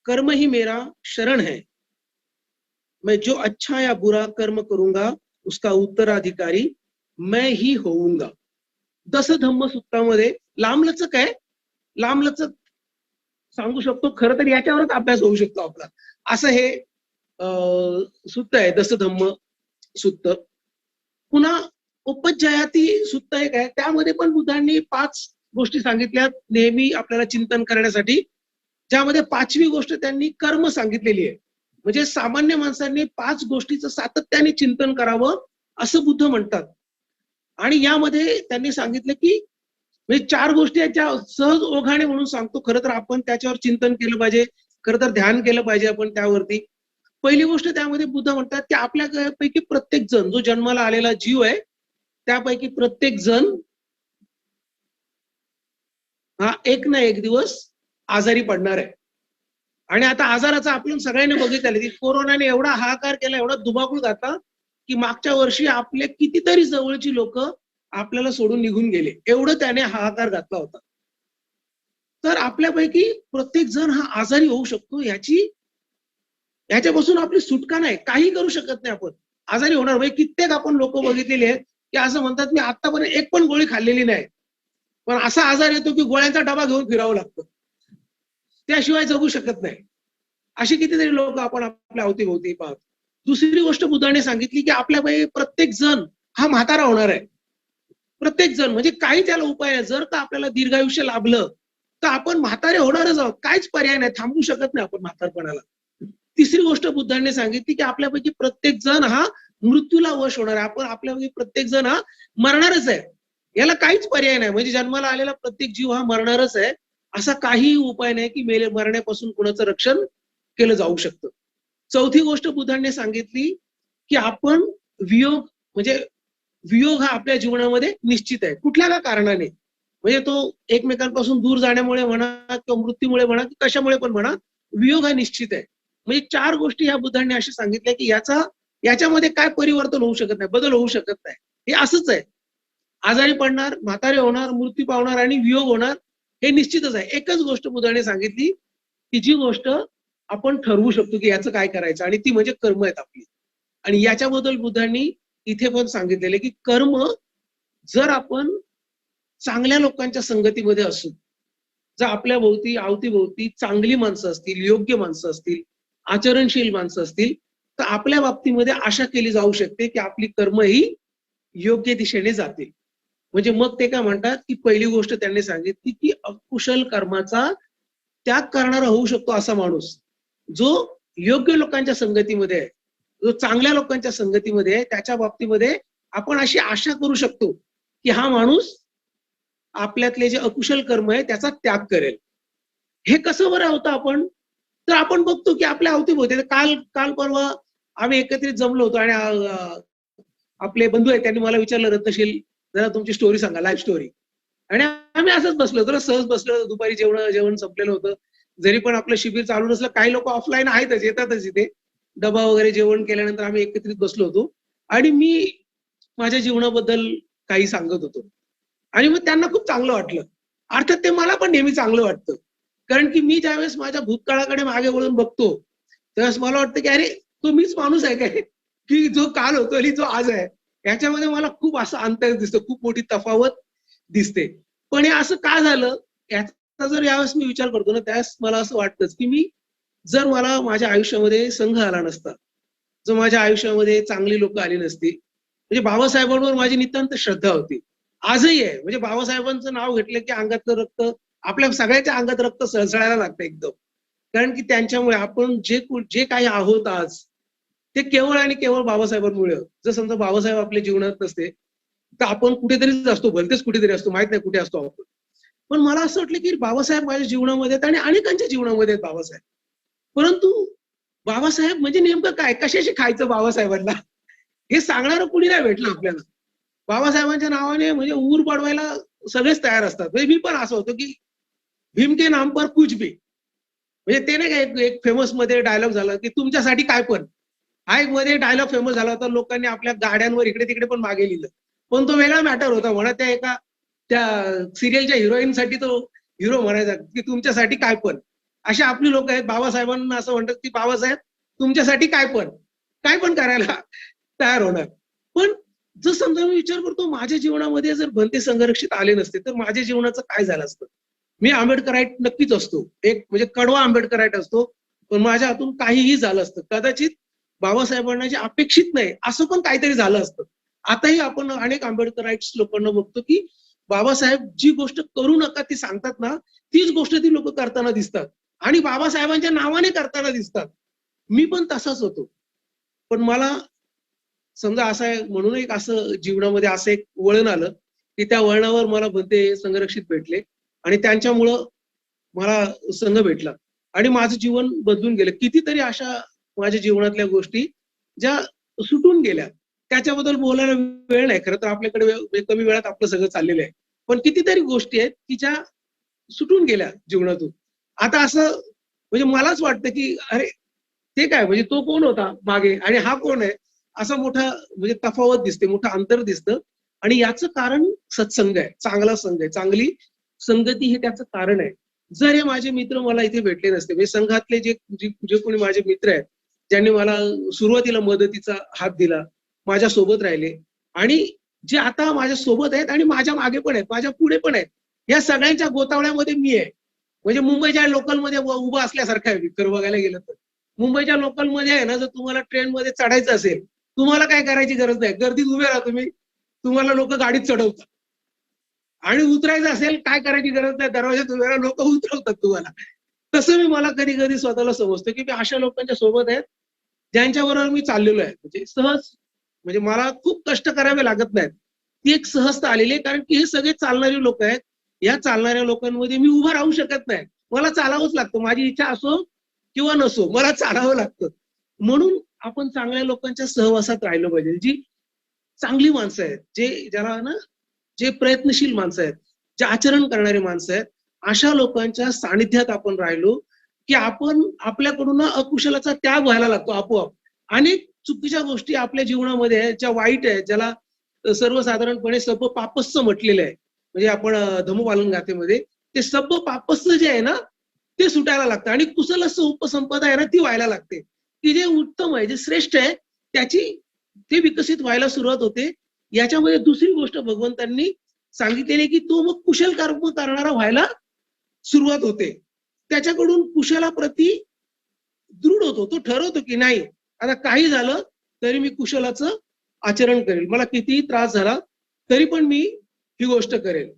कर्म ही मेरा शरण है. मैं जो अच्छा या बुरा कर्म करूंगा उसका उत्तराधिकारी मैं ही होऊंगा. दसधम्म सूक्तामध्ये लांबलचक आहे. लांबलचक सांगू शकतो. खरं तर याच्यावरच अभ्यास होऊ शकतो आपला. असं हे सुत्त आहे, दसधम्म सुत्त. पुन्हा उपजयाती सुत्त एक आहे, त्यामध्ये पण बुद्धांनी 5 गोष्टी सांगितल्यात नेहमी आपल्याला चिंतन करण्यासाठी. ज्यामध्ये 5वी गोष्ट त्यांनी कर्म सांगितलेली आहे. म्हणजे सामान्य माणसांनी 5 गोष्टीचं सातत्याने चिंतन करावं असं बुद्ध म्हणतात. आणि यामध्ये त्यांनी सांगितलं की म्हणजे 4 गोष्टी आहेत ज्या सहज ओघाने म्हणून सांगतो. खरं तर आपण त्याच्यावर चिंतन केलं पाहिजे, खरं तर ध्यान केलं पाहिजे आपण त्यावरती. पहिली गोष्ट त्यामध्ये बुद्ध म्हणतात की आपल्यापैकी प्रत्येक जण जो जन्माला आलेला जीव आहे, त्यापैकी प्रत्येक जण हा एक ना एक दिवस आजारी पडणार आहे. आणि आता आजाराचा आपण सगळ्यांनी बघितलं की कोरोनाने एवढा हाहाकार केला, एवढा धुमाकूळ घातला की मागच्या वर्षी आपले कितीतरी जवळची लोक आपल्याला सोडून निघून गेले. एवढं त्याने हाहाकार घातला होता. तर आपल्यापैकी प्रत्येक जण हा आजारी होऊ शकतो, याच्यापासून आपली सुटका नाही. काही करू शकत नाही आपण. आजारी होणार म्हणजे कित्येक आपण लोक बघितलेले आहेत की असं म्हणतात मी आतापर्यंत एक पण गोळी खाल्लेली नाही, पण असा आजार येतो की गोळ्यांचा डबा घेऊन फिरावं लागतं, त्याशिवाय जगू शकत नाही. अशी कितीतरी लोक आपण आपल्या अवतीभोवती पाहतो. दुसरी गोष्ट बुद्धाने सांगितली की आपल्यापैकी प्रत्येक जण हा म्हातारा होणार आहे. प्रत्येक जण म्हणजे काही त्याला उपाय आहे. जर का आपल्याला दीर्घायुष्य लाभलं तर आपण म्हातारे होणारच आहोत. काहीच पर्याय नाही, थांबू शकत नाही आपण म्हातारपणाला. तिसरी गोष्ट बुद्धांनी सांगितली की आपल्यापैकी प्रत्येक जण हा मृत्यूला वश होणार आहे. आपण आपल्यापैकी प्रत्येक जण हा मरणारच आहे. याला काहीच पर्याय नाही. म्हणजे जन्माला आलेला प्रत्येक जीव हा मरणारच आहे. असा काही उपाय नाही की मरण्यापासून कुणाचं रक्षण केलं जाऊ शकतं. चौथी गोष्ट बुद्धांनी सांगितली की आपण वियोग म्हणजे वियोग हा आपल्या जीवनामध्ये निश्चित आहे. कुठल्या का कारणाने, म्हणजे तो एकमेकांपासून दूर जाण्यामुळे म्हणा किंवा मृत्यूमुळे म्हणा की कशामुळे पण म्हणा, वियोग हा निश्चित आहे. म्हणजे 4 गोष्टी ह्या बुद्धांनी अशा सांगितल्या की याच्यामध्ये काय परिवर्तन होऊ शकत नाही, बदल होऊ शकत नाही. हे असंच आहे. आजारी पडणार, म्हातारे होणार, मृत्यू पावणार आणि वियोग होणार, हे निश्चितच आहे. एकच गोष्ट बुद्धाने सांगितली की जी गोष्ट आपण ठरवू शकतो की याचं काय करायचं, आणि ती म्हणजे कर्म आहेत आपली. आणि याच्याबद्दल बुद्धांनी इथे पण सांगितलेले की कर्म जर आपण चांगल्या लोकांच्या संगतीमध्ये असू, जर आपल्या अवतीभोवती चांगली माणसं असतील, योग्य माणसं असतील, आचरणशील माणसं असतील, तर आपल्या बाबतीमध्ये आशा केली जाऊ शकते की आपली कर्म ही योग्य दिशेने जातील. म्हणजे मग ते काय म्हणतात की पहिली गोष्ट त्यांनी सांगितली की अकुशल कर्माचा त्याग करणारा होऊ शकतो असा माणूस जो योग्य लोकांच्या संगतीमध्ये आहे, जो चांगल्या लोकांच्या संगतीमध्ये आहे. त्याच्या बाबतीमध्ये आपण अशी आशा करू शकतो की हा माणूस आपल्यातले जे अकुशल कर्म आहे त्याचा त्याग करेल. हे कसं बरं होतं आपण, तर आपण बघतो की आपल्या अवतीभोवती काल परवा आम्ही एकत्रित जमलो होतो आणि आपले बंधू आहेत त्यांनी मला विचारलं, रत्नशील जरा तुमची स्टोरी सांगा, लाईफ स्टोरी. आणि आम्ही असंच बसलो होतो, सहज बसलो होतो. दुपारी जेवण संपलेलं होतं. जरी पण आपलं शिबिर चालू नसलं, काही लोक ऑफलाईन आहेतच, येतातच इथे. डबा वगैरे जेवण केल्यानंतर आम्ही एकत्रित बसलो होतो आणि मी माझ्या जीवनाबद्दल काही सांगत होतो. आणि मग त्यांना खूप चांगलं वाटलं. अर्थात ते मला पण नेहमी चांगलं वाटतं. कारण की मी ज्यावेळेस माझ्या भूतकाळाकडे मागे वळून बघतो, त्यावेळेस मला वाटतं की अरे, तो मीच माणूस आहे काय? की जो काल होतो आणि जो आज आहे. याच्यामध्ये मला खूप असं अंतर दिसतं, खूप मोठी तफावत दिसते. पण हे असं का झालं? याचा जर यावेळेस मी विचार करतो ना, त्यावेळेस मला असं वाटतंच की जर मला माझ्या आयुष्यामध्ये संघ आला नसता, जर माझ्या आयुष्यामध्ये चांगली लोक आली नसती, म्हणजे बाबासाहेबांवर माझी नितांत श्रद्धा होती. आजही आहे. म्हणजे बाबासाहेबांचं नाव घेतलं की अंगातलं रक्त, आपल्या सगळ्याच्या अंगात रक्त सळसळायला लागतं एकदम. कारण की त्यांच्यामुळे आपण जे काही आहोत आज, ते केवळ आणि केवळ बाबासाहेबांमुळे. जर समजा बाबासाहेब आपल्या जीवनात नसते, तर आपण कुठेतरीच असतो, भलतेच कुठेतरी असतो, माहित नाही कुठे असतो आपण. पण मला असं वाटलं की बाबासाहेब माझ्या जीवनामध्ये आहेत आणि अनेकांच्या जीवनामध्ये आहेत बाबासाहेब. परंतु बाबासाहेब म्हणजे नेमकं काय, कशाशी खायचं बाबासाहेबांना, हे सांगणारं कुणी नाही भेटलं आपल्याला. बाबासाहेबांच्या नावाने म्हणजे ऊर पडवायला सगळेच तयार असतात. म्हणजे मी पण असं होतो की भीम के नाम पर कुछ भी, म्हणजे ते नाही का एक फेमस मध्ये डायलॉग झाला की तुमच्यासाठी काय पण. हा एक मध्ये डायलॉग फेमस झाला होता, लोकांनी आपल्या गाड्यांवर इकडे तिकडे पण मागे लिहिलं. पण तो वेगळा मॅटर होता. म्हणा त्या सिरियलच्या हिरोईनसाठी तो हिरो म्हणायचा की तुमच्यासाठी काय पण. अशी आपली लोक आहेत. बाबासाहेबांना असं म्हणतात की बाबासाहेब तुमच्यासाठी काय पण करायला तयार होणार. पण जर समजा मी विचार करतो, माझ्या जीवनामध्ये जर भंते संघरक्षित आले नसते तर माझ्या जीवनाचं काय झालं असतं. मी आंबेडकराईट नक्कीच असतो, एक म्हणजे कडवा आंबेडकराईट असतो, पण माझ्या हातून काहीही झालं असतं. कदाचित बाबासाहेबांना जे अपेक्षित नाही असं पण काहीतरी झालं असतं. आताही आपण अनेक आंबेडकराइट्स लोकांना बघतो की बाबासाहेब जी गोष्ट करू नका ती सांगतात ना, तीच गोष्ट ती लोक करताना दिसतात आणि बाबासाहेबांच्या नावाने करताना दिसतात. मी पण तसाच होतो. पण मला समजा असं आहे म्हणून एक असं जीवनामध्ये असं एक वळण आलं की त्या वळणावर मला भलते संघरक्षित भेटले आणि त्यांच्यामुळं मला संघ भेटला आणि माझं जीवन बदलून गेलं. कितीतरी अशा माझ्या जीवनातल्या गोष्टी ज्या सुटून गेल्या. त्याच्याबद्दल बोलायला वेळ नाही. खरं तर आपल्याकडे कमी वेळात आपलं सगळं चाललेलं आहे. पण कितीतरी गोष्टी आहेत की ज्या सुटून गेल्या जीवनातून. आता असं म्हणजे मलाच वाटतं की अरे ते काय म्हणजे तो कोण होता मागे आणि हा कोण आहे? असा मोठा म्हणजे तफावत दिसते, मोठं अंतर दिसतं आणि याचं कारण सत्संग आहे. चांगला संघ आहे. चांगली संगती हे त्याचं कारण आहे. जर हे माझे मित्र मला इथे भेटले नसते, म्हणजे संघातले जे कोणी माझे मित्र आहेत, ज्यांनी मला सुरुवातीला मदतीचा हात दिला, माझ्या सोबत राहिले आणि जे आता माझ्या सोबत आहेत आणि माझ्या मागे पण आहेत, माझ्या पुढे पण आहेत. या सगळ्यांच्या गोतावळ्यामध्ये मी आहे. म्हणजे मुंबईच्या लोकलमध्ये उभं असल्यासारखं आहे मी खरं बघायला गेलं तर. मुंबईच्या लोकलमध्ये आहे ना, जर तुम्हाला ट्रेनमध्ये चढायचं असेल, तुम्हाला काय करायची गरज नाही. गर्दीत उभे राहा तुम्ही. तुम्हाला लोक गाडीत चढवतात. आणि उतरायचं असेल काय करायची गरज नाही. दरवाजात उभे राहा, लोक उतरवतात तुम्हाला. तसं मी मला कधी-कधी स्वतःला समजतं, की मी अशा लोकांच्या सोबत आहे, ज्यांच्याबरोबर मी चाललेलो आहे. म्हणजे सहज म्हणजे मला खूप कष्ट करावे लागत नाहीत. ती एक सहजता आलेली आहे, कारण की हे सगळे चालणारी लोक आहेत. या चालणाऱ्या लोकांमध्ये मी उभं राहू शकत नाही. मला चालावंच लागतं. माझी इच्छा असो किंवा नसो, मला चालावं लागतं. म्हणून आपण चांगल्या लोकांच्या सहवासात राहिलं पाहिजे. जी चांगली माणसं आहेत, ज्याला ना जे प्रयत्नशील माणसं आहेत, जे आचरण करणारी माणसं आहेत, अशा लोकांच्या सानिध्यात आपण राहिलो, की आपण आपल्याकडून ना अकुशलाचा त्याग व्हायला लागतो आपोआप. अनेक चुकीच्या गोष्टी आपल्या जीवनामध्ये आहेत, ज्या वाईट आहेत, ज्याला सर्वसाधारणपणे सब्ब पापस्स म्हटलेलं आहे. म्हणजे आपण धम्मपालन गाथेमध्ये ते सब्ब पापस्स जे आहे ना, ते सुटायला लागतं आणि कुशलस्स उपसंपदा आहे ना, ती व्हायला लागते. की जे उत्तम आहे, जे श्रेष्ठ आहे, त्याची ते विकसित व्हायला सुरुवात होते. याच्यामध्ये दुसरी गोष्ट भगवंतांनी सांगितलेली की तो मग कुशल कर्म करणारा व्हायला सुरुवात होते. त्याच्याकडून कुशलाप्रती दृढ होतो. तो ठरवतो की नाही, आता काही झालं तरी मी कुशलाचं आचरण करेल. मला कितीही त्रास झाला तरी पण मी ही गोष्ट करेल.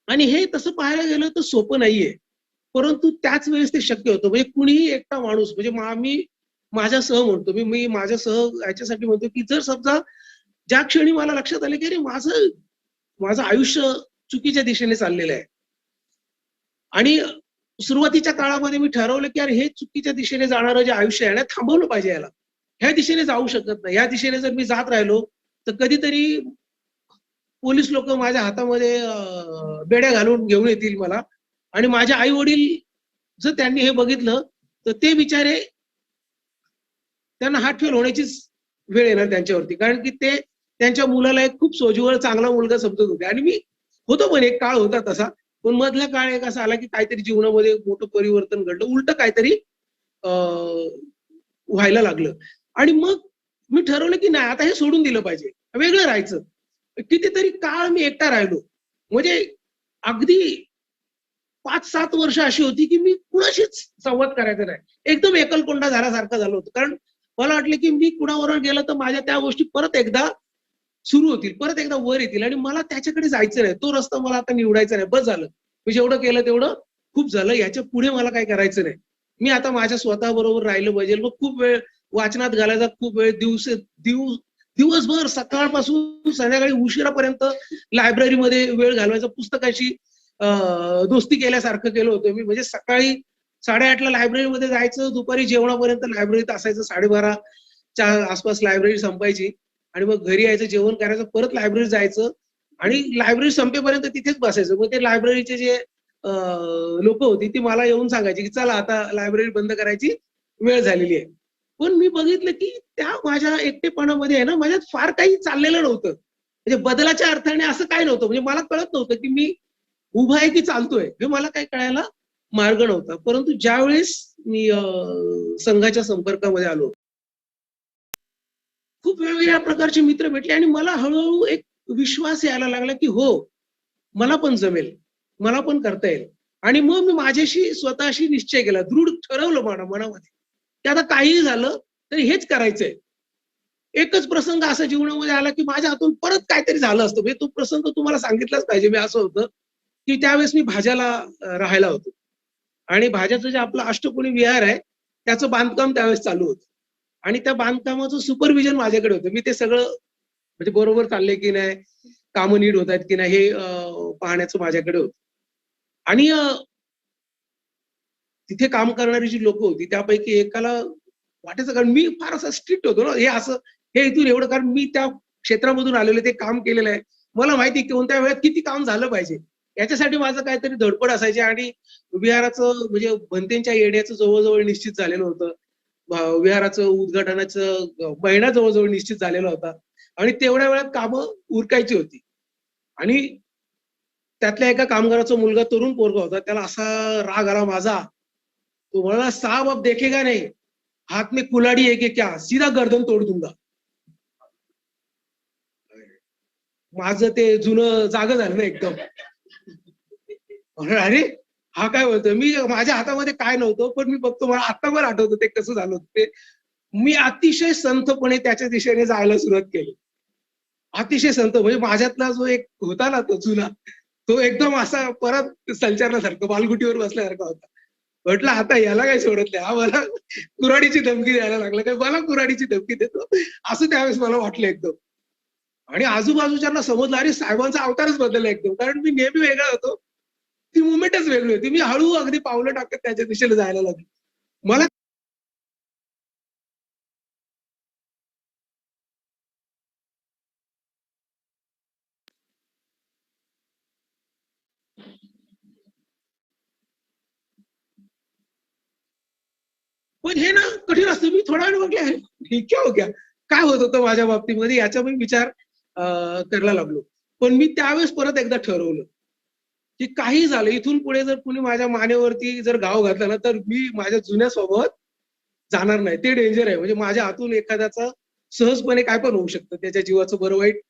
आणि हे तसं पाहायला गेलं तर सोपं नाहीये. परंतु त्याच वेळेस ते शक्य होतं. म्हणजे कुणीही एकटा माणूस म्हणजे मी माझ्यासह म्हणतो, मी माझ्यासह याच्यासाठी म्हणतो, की जर समजा ज्या क्षणी मला लक्षात आलं, की अरे माझं माझं आयुष्य चुकीच्या दिशेने चाललेलं आहे. आणि सुरुवातीच्या काळामध्ये मी ठरवलं, की अरे हे चुकीच्या दिशेने जाणारं जे आयुष्य आहे ना, थांबवलं पाहिजे याला. ह्या दिशेने जाऊ शकत नाही. या दिशेने जर मी जात राहिलो, तर कधीतरी पोलीस लोक माझ्या हातामध्ये बेड्या घालून घेऊन येतील मला आणि माझे आई-वडील जर त्यांनी हे बघितलं, तर ते बिचारे त्यांना हार्ट फेल होण्याचीच वेळ येणार त्यांच्यावरती. कारण की ते त्यांच्या मुलाला एक खूप सोज्वळ चांगला मुलगा समजत होते आणि मी होतो पण एक काळ होता तसा. पण मधला काळ एक असा आला की काहीतरी जीवनामध्ये मोठं परिवर्तन घडलं. उलटं काहीतरी अ, व्हायला लागलं आणि मग मी ठरवलं की नाही आता हे सोडून दिलं पाहिजे. वेगळं राहायचं. कितीतरी काळ मी एकटा राहिलो. म्हणजे अगदी 5-7 वर्ष अशी होती, की मी कुणाशीच संवाद करायचा नाही. एकदम एकलकोंडा झाल्यासारखं झालं होतं. कारण मला वाटलं, की मी कुणाबरोबर गेलं तर माझ्या त्या गोष्टी परत एकदा सुरू होतील, परत एकदा वर येतील आणि मला त्याच्याकडे जायचं नाही. तो रस्ता मला आता निवडायचा नाही. बस झालं. मी जेवढं केलं तेवढं खूप झालं. याच्या पुढे मला काही करायचं नाही. मी आता माझ्या स्वतःबरोबर राहिलं पाहिजे. मग खूप वेळ वाचनात घालायचा, खूप वेळ दिवसभर सकाळपासून संध्याकाळी उशिरापर्यंत लायब्ररीमध्ये वेळ घालवायचा. पुस्तकाशी दोस्ती केल्यासारखं केलं होतं मी. म्हणजे सकाळी 8:30ला लायब्ररीमध्ये जायचं, दुपारी जेवणापर्यंत लायब्ररीत असायचं. 12:30च्या आसपास लायब्ररी संपायची आणि मग घरी यायचं, जेवण करायचं, परत लायब्ररीत जायचं आणि लायब्ररी संपेपर्यंत तिथेच बसायचं. मग ते लायब्ररीचे जे लोकं होती ती मला येऊन सांगायची, की चला आता लायब्ररी बंद करायची वेळ झालेली आहे. पण मी बघितलं, की त्या माझ्या एकटेपणामध्ये आहे ना, माझ्यात फार काही चाललेलं नव्हतं. म्हणजे बदलाच्या अर्थाने असं काही नव्हतं. म्हणजे मला कळत नव्हतं, की मी उभा आहे की चालतोय हे मला काही कळायला मार्ग नव्हता. परंतु ज्यावेळेस मी संघाच्या संपर्कामध्ये आलो, खूप वेगवेगळ्या प्रकारचे मित्र भेटले आणि मला हळू एक विश्वास यायला लागला, की हो, मला पण जमेल. मला पण करता येईल. आणि मग मी माझ्याशी स्वतःशी निश्चय केला. दृढ ठरवलं मनामध्ये, की आता काहीही झालं, तर हेच करायचंय. एकच प्रसंग असा जीवनामध्ये आला, की माझ्या हातून परत काहीतरी झालं असतं. म्हणजे तो प्रसंग तुम्हाला सांगितलाच पाहिजे मी. असं होतं, की त्यावेळेस मी भाज्याला राहायला होतो. आणि भाज्याचं जे आपलं अष्टकोनी विहार आहे, त्याचं बांधकाम त्यावेळेस चालू होतं. आणि त्या बांधकामाचं सुपरव्हिजन माझ्याकडे होतं. मी ते सगळं म्हणजे बरोबर चाललंय की नाही, कामं नीट होत आहेत की नाही हे पाहण्याचं माझ्याकडे होतं. आणि तिथे काम करणारी जी लोकं होती त्यापैकी एकाला वाटायचं कारण मी फार असा स्ट्रिक्ट होतो ना, हे असं हे इथून एवढं कारण मी त्या क्षेत्रामधून आलेलो ते काम केलेलं आहे. मला माहिती आहे की कोणत्या वेळेत किती काम झालं पाहिजे. याच्यासाठी माझं काहीतरी धडपड असायची आणि विहाराचं म्हणजे भंतेंच्या येण्याचं जवळ निश्चित झालेलं होतं. विहाराचं उद्घाटनाचं महिना जवळ निश्चित झालेला होता आणि तेवढ्या वेळात कामं उरकायची होती. आणि त्यातल्या एका कामगाराचा मुलगा तरुण पोरगा होता. त्याला असा राग आला माझा. तो म्हणाला, "साहब अब देखेगा नहीं, हाथ में कुल्हाड़ी है कि क्या? सीधा गर्दन तोड़ दूंगा." माझं ते जुनं जागं झालं ना एकदम. म्हणलं, "अरे, हा काय बोलतोय?" मी माझ्या हातामध्ये काय नव्हतं, पण मी बघतो मला आत्ता पण आठवतं ते कसं झालं होतं ते. मी अतिशय संथपणे त्याच्या दिशेने जायला सुरुवात केली. अतिशय संथ म्हणजे माझ्यातला जो एक होता ना तो जुना, तो एकदम असा परत संचारल्यासारखं बालगुटीवर बसल्यासारखा होता. म्हटलं आता याला काही सोडत नाही. हा मला कुऱ्हाडीची धमकी द्यायला लागला. काय मला कुऱ्हाडीची धमकी देतो. असं त्यावेळेस मला वाटलं एकदम. आणि आजूबाजूच्यांना समजलं अरे साहेबांचा अवतारच बदलला एकदम. कारण मी नेहमी वेगळा होतो. ती मूव्हमेंटच वेगळी होती. मी हळू अगदी पावलं टाकत त्याच्या दिशेने जायला लागलो. मला पण हे ना कठीण असतं. मी थोडा वेळ म्हटलं, "अरे, हे क्या हो गया?" काय होत होतं माझ्या बाबतीमध्ये याचा मी विचार करायला लागलो. पण मी त्यावेळेस परत एकदा ठरवलं, की काही झालं इथून पुढे जर कुणी माझ्या मानेवरती जर घाव घातला ना, तर मी माझ्या जुन्या स्वभावात जाणार नाही. ते डेंजर आहे. म्हणजे माझ्या हातून एखाद्याचा सहजपणे काय पण होऊ शकतं. त्याच्या जीवाचं बरं वाईट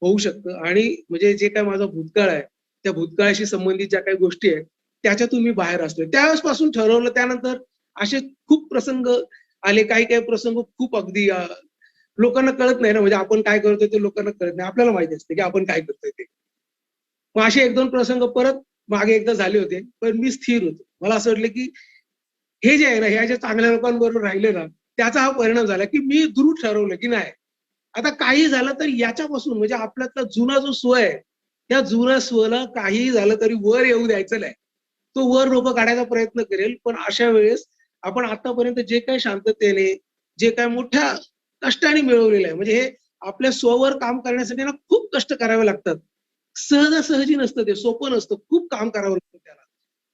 होऊ शकतं आणि म्हणजे जे काही माझा भूतकाळ आहे, त्या भूतकाळाशी संबंधित ज्या काही गोष्टी आहेत, त्याच्यातून मी बाहेर असतोय. त्यावेळेसपासून ठरवलं. त्यानंतर असे खूप प्रसंग आले. काही-काही प्रसंग खूप अगदी लोकांना कळत नाही ना, म्हणजे आपण काय करतोय ते लोकांना कळत नाही. आपल्याला माहिती असतं, की आपण काय करतोय ते. मग असे 1-2 प्रसंग परत मागे एकदा झाले होते. पण मी स्थिर होतो. मला असं वाटलं, की हे जे आहे ना, ह्या ज्या चांगल्या लोकांबरोबर राहिले ना, त्याचा हा परिणाम झाला, की मी दृढ ठरवलं, की नाही आता काही झालं तर याच्यापासून म्हणजे आपल्यातला जुना जो स्व आहे, त्या जुन्या स्वला काहीही झालं तरी वर येऊ द्यायचं नाही. तो वर डोकं काढायचा प्रयत्न करेल. पण अशा वेळेस आपण आतापर्यंत जे काही शांततेने, जे काही मोठ्या कष्टाने मिळवलेलं आहे, म्हणजे हे आपल्या स्ववर काम करण्यासाठी ना खूप कष्ट करावे लागतात. सहजासहजी नसतं ते, सोपं नसतं. खूप काम करावं लागतं त्याला.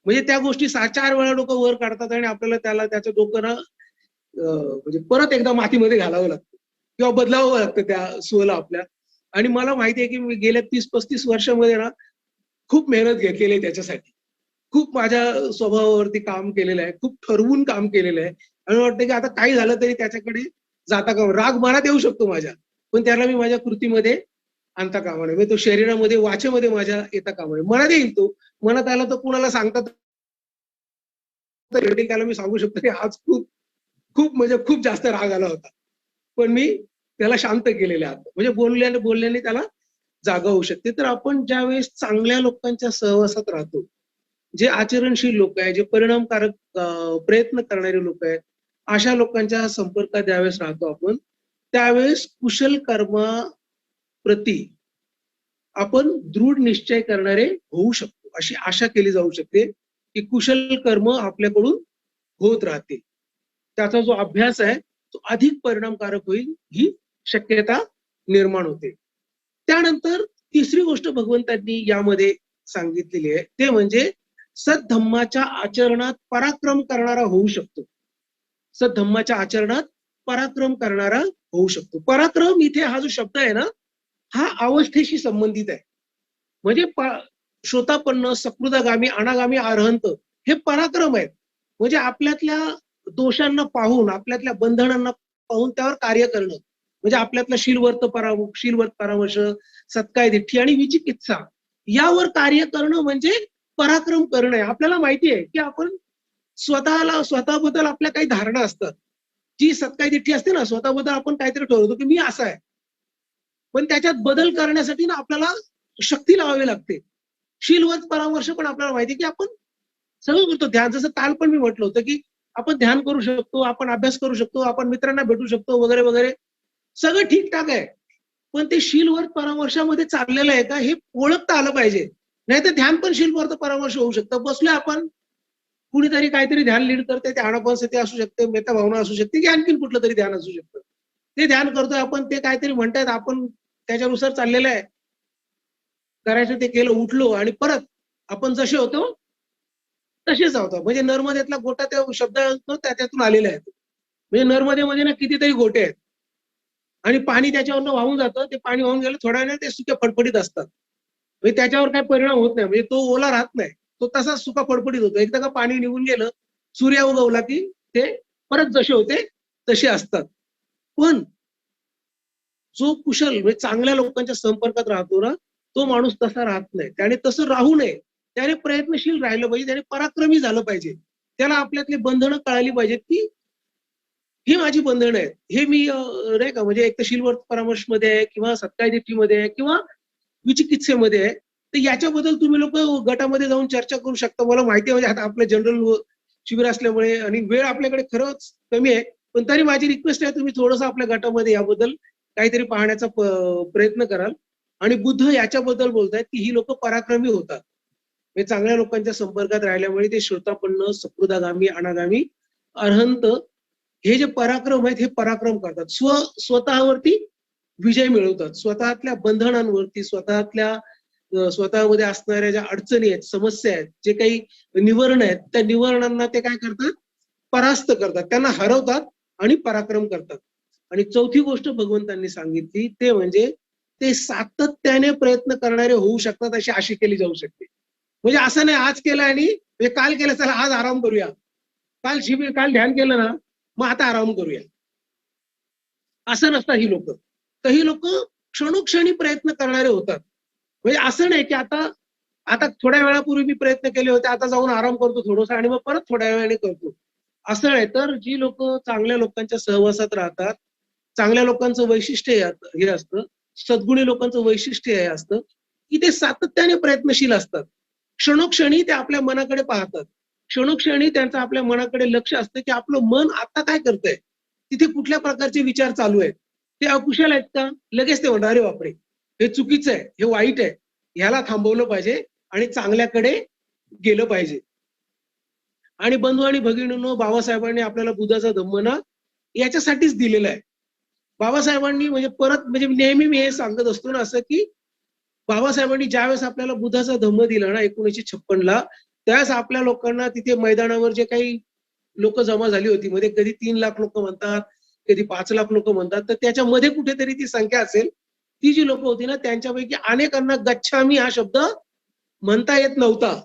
म्हणजे त्या गोष्टी 4 वेळा डोकं वर काढतात आणि आपल्याला त्याला त्याचं डोकं ना म्हणजे परत एकदा मातीमध्ये घालावं लागतं किंवा बदलावं लागतं त्या स्वला आपल्या. आणि मला माहिती आहे, की मी गेल्या 30-35 वर्षामध्ये ना खूप मेहनत घेतलेली आहे त्याच्यासाठी. खूप माझ्या स्वभावावरती काम केलेलं आहे. खूप ठरवून काम केलेलं आहे. आणि वाटतं, की आता काही झालं तरी त्याच्याकडे जाता कामा राग मनात येऊ शकतो माझ्या. पण त्याला मी माझ्या कृतीमध्ये आणता कामा नये. म्हणजे तो शरीरामध्ये, वाचेमध्ये माझ्या येता कामा नये. मनात येईल तो. मनात आला तर कुणाला सांगता तर त्याला मी सांगू शकतो, की आज खूप खूप म्हणजे खूप जास्त राग आला होता. पण मी त्याला शांत केलेलं आहे आता. म्हणजे बोलण्याने त्याला जागा होऊ शकते. तर आपण ज्यावेळेस चांगल्या लोकांच्या सहवासात राहतो, जे आचरणशील लोक आहेत, जे परिणामकारक प्रयत्न करणारे लोक आहेत, अशा लोकांच्या संपर्कात ज्यावेळेस राहतो आपण, त्यावेळेस कुशल कर्माप्रती आपण दृढ निश्चय करणारे होऊ शकतो. अशी आशा केली जाऊ शकते, की कुशल कर्म आपल्याकडून होत राहतील. त्याचा जो अभ्यास आहे, तो अधिक परिणामकारक होईल, ही शक्यता निर्माण होते. त्यानंतर तिसरी गोष्ट भगवंतांनी यामध्ये सांगितलेली आहे, ते म्हणजे सद्धम्माच्या आचरणात पराक्रम करणारा होऊ शकतो. सद्धम्माच्या आचरणात पराक्रम करणारा होऊ शकतो. पराक्रम इथे हा जो शब्द आहे ना, हा अवस्थेशी संबंधित आहे. म्हणजे श्रोतापन्न, सकृदागामी, अनागामी अरहंत हे पराक्रम आहेत. म्हणजे आपल्यातल्या दोषांना पाहून, आपल्यातल्या बंधनांना पाहून त्यावर कार्य करणं. म्हणजे आपल्यातला शीलवर्त परामर्श, सत्काय दिठ्ठी आणि विचिकित्सा यावर कार्य करणं म्हणजे पराक्रम करणं आहे. आपल्याला माहिती आहे, की आपण स्वतःबद्दल आपल्या काही धारणा असतात. जी सत्काय दिठ्ठी असते ना, स्वतःबद्दल आपण काहीतरी ठरवतो की मी असा आहे. पण त्याच्यात बदल करण्यासाठी ना आपल्याला शक्ती लावावी लागते. शीलवत परामर्श पण आपल्याला माहिती आहे की आपण सगळं करतो. ध्यान जसं काल पण मी म्हटलं होतं, की आपण ध्यान करू शकतो, आपण अभ्यास करू शकतो, आपण मित्रांना भेटू शकतो वगैरे, वगैरे. सगळं ठीक-ठाक आहे. पण ते शीलवर्त परामर्शामध्ये चाललेलं आहे का हे ओळखता आलं पाहिजे. नाहीतर ध्यान पण शीलवर्त परामर्श होऊ शकतं. बसलोय आपण, कुणीतरी काहीतरी ध्यान लीड करते, ते आनापानसती असू शकते, मेता भावना असू शकते, की आणखीन कुठलं तरी ध्यान असू शकतं. ते ध्यान करतोय आपण, ते काहीतरी म्हणतायत, आपण त्याच्यानुसार चाललेलं आहे. करायचं ते केलं, उठलो आणि परत आपण जसे होतो तसेच आहोत. म्हणजे नर्मदेतला गोटा त्या शब्द त्याच्यातून आलेला आहे. म्हणजे नर्मदेमध्ये ना कितीतरी गोटे आहेत आणि पाणी त्याच्यावरनं वाहून जातं. ते पाणी वाहून गेलं थोड्या वेळाने ते सुके फडफडीत असतात. म्हणजे त्याच्यावर काही परिणाम होत नाही. म्हणजे तो ओला राहत नाही. तो तसाच सुका फडफडीत होतो. एकदा का पाणी निघून गेलं, सूर्य उगवला की ते परत जसे होते तसे असतात. पण जो कुशल म्हणजे चांगल्या लोकांच्या संपर्कात राहतो ना, तो माणूस तसा राहत नाही. त्याने तसं राहू नये. त्याने प्रयत्नशील राहिलं पाहिजे. त्याने पराक्रमी झालं पाहिजे. त्याला आपल्यातली बंधनं कळाली पाहिजेत, की ही माझी बंधनं आहेत. हे मी नाही का म्हणजे एक तर शीलवर्त परामर्शमध्ये आहे किंवा सत्काय दिठ्ठीमध्ये आहे किंवा विचिकित्सेमध्ये आहे. तर याच्याबद्दल तुम्ही लोकं गटामध्ये जाऊन चर्चा करू शकता. मला माहिती आहे म्हणजे आता आपलं जनरल शिबिर असल्यामुळे आणि वेळ आपल्याकडे खरंच कमी आहे. पण तरी माझी रिक्वेस्ट आहे तुम्ही थोडंसं आपल्या गटामध्ये याबद्दल काहीतरी पाहण्याचा प्रयत्न कराल. आणि बुद्ध याच्याबद्दल बोलतायत, की ही लोकं पराक्रमी होतात. हे चांगल्या लोकांच्या संपर्कात राहिल्यामुळे ते श्रोतापन्न, सकृदागामी, अनागामी, अर्हंत हे जे पराक्रम आहेत, हे पराक्रम करतात. स्वतःवरती विजय मिळवतात. स्वतःतल्या बंधनांवरती, स्वतःमध्ये असणाऱ्या ज्या अडचणी आहेत, समस्या आहेत, जे काही निवरण आहेत, त्या निवरणांना ते काय करतात? परास्त करतात. त्यांना हरवतात आणि पराक्रम करतात. आणि चौथी गोष्ट भगवंतांनी सांगितली ते म्हणजे ते सातत्याने प्रयत्न करणारे होऊ शकतात अशी आशा केली जाऊ शकते. म्हणजे असं नाही आज केलं आणि म्हणजे काल केलं चला आज आराम करूया. काल ध्यान केलं ना, मग आता आराम करूया. असं नसतात ही लोकं. तर ही लोकं क्षणोक्षणी प्रयत्न करणारे होतात. म्हणजे असं नाही की आता आता थोड्या वेळापूर्वी मी प्रयत्न केले होते, आता जाऊन आराम करतो थोडंसं आणि मग परत थोड्या वेळाने करतो. असं नाही तर जी लोकं चांगल्या लोकांच्या सहवासात राहतात, चांगल्या लोकांचं वैशिष्ट्य हे असतं, सद्गुणी लोकांचं वैशिष्ट्य हे असतं, की ते सातत्याने प्रयत्नशील असतात. क्षणोक्षणी ते आपल्या मनाकडे पाहतात. क्षणोक्षणी त्यांचं आपल्या मनाकडे लक्ष असतं, की आपलं मन आता काय करतंय? तिथे कुठल्या प्रकारचे विचार चालू आहेत? ते अकुशल आहेत का? लगेच ते म्हणतात, "अरे बापरे! हे चुकीचं आहे, हे वाईट आहे. ह्याला थांबवलं पाहिजे आणि चांगल्याकडे गेलं पाहिजे." आणि बंधू आणि भगिनींनो, बाबासाहेबांनी आपल्याला बुद्धाचा धम्म ना याच्यासाठीच दिलेला आहे. बाबासाहेबांनी म्हणजे परत म्हणजे नेहमी मी हे सांगत असतो ना असं, की बाबासाहेबांनी ज्यावेळेस आपल्याला बुद्धाचा धम्म दिला ना 1956 ला, त्यावेळेस आपल्या लोकांना तिथे मैदानावर जे काही लोकं जमा झाली होती, मध्ये कधी 3 लाख लोकं म्हणतात, कधी 5 लाख लोकं म्हणतात, तर त्याच्यामध्ये कुठेतरी ती संख्या असेल. ती जी लोकं होती ना त्यांच्यापैकी अनेकांना गच्छामी हा शब्द म्हणता येत नव्हता.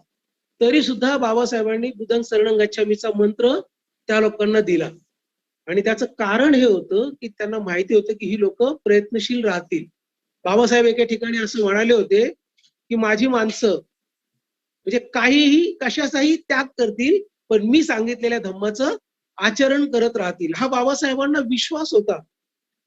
तरी सुद्धा बाबासाहेबांनी बुद्धं शरणं गच्छामीचा मंत्र त्या लोकांना दिला. आणि त्याचं कारण हे होतं, की त्यांना माहिती होतं, की ही लोकं प्रयत्नशील राहतील. बाबासाहेब एके ठिकाणी असं म्हणाले होते, की माझी माणसं म्हणजे काहीही, कशाचाही त्याग करतील, पण मी सांगितलेल्या धम्माचं आचरण करत राहतील. हा बाबासाहेबांना विश्वास होता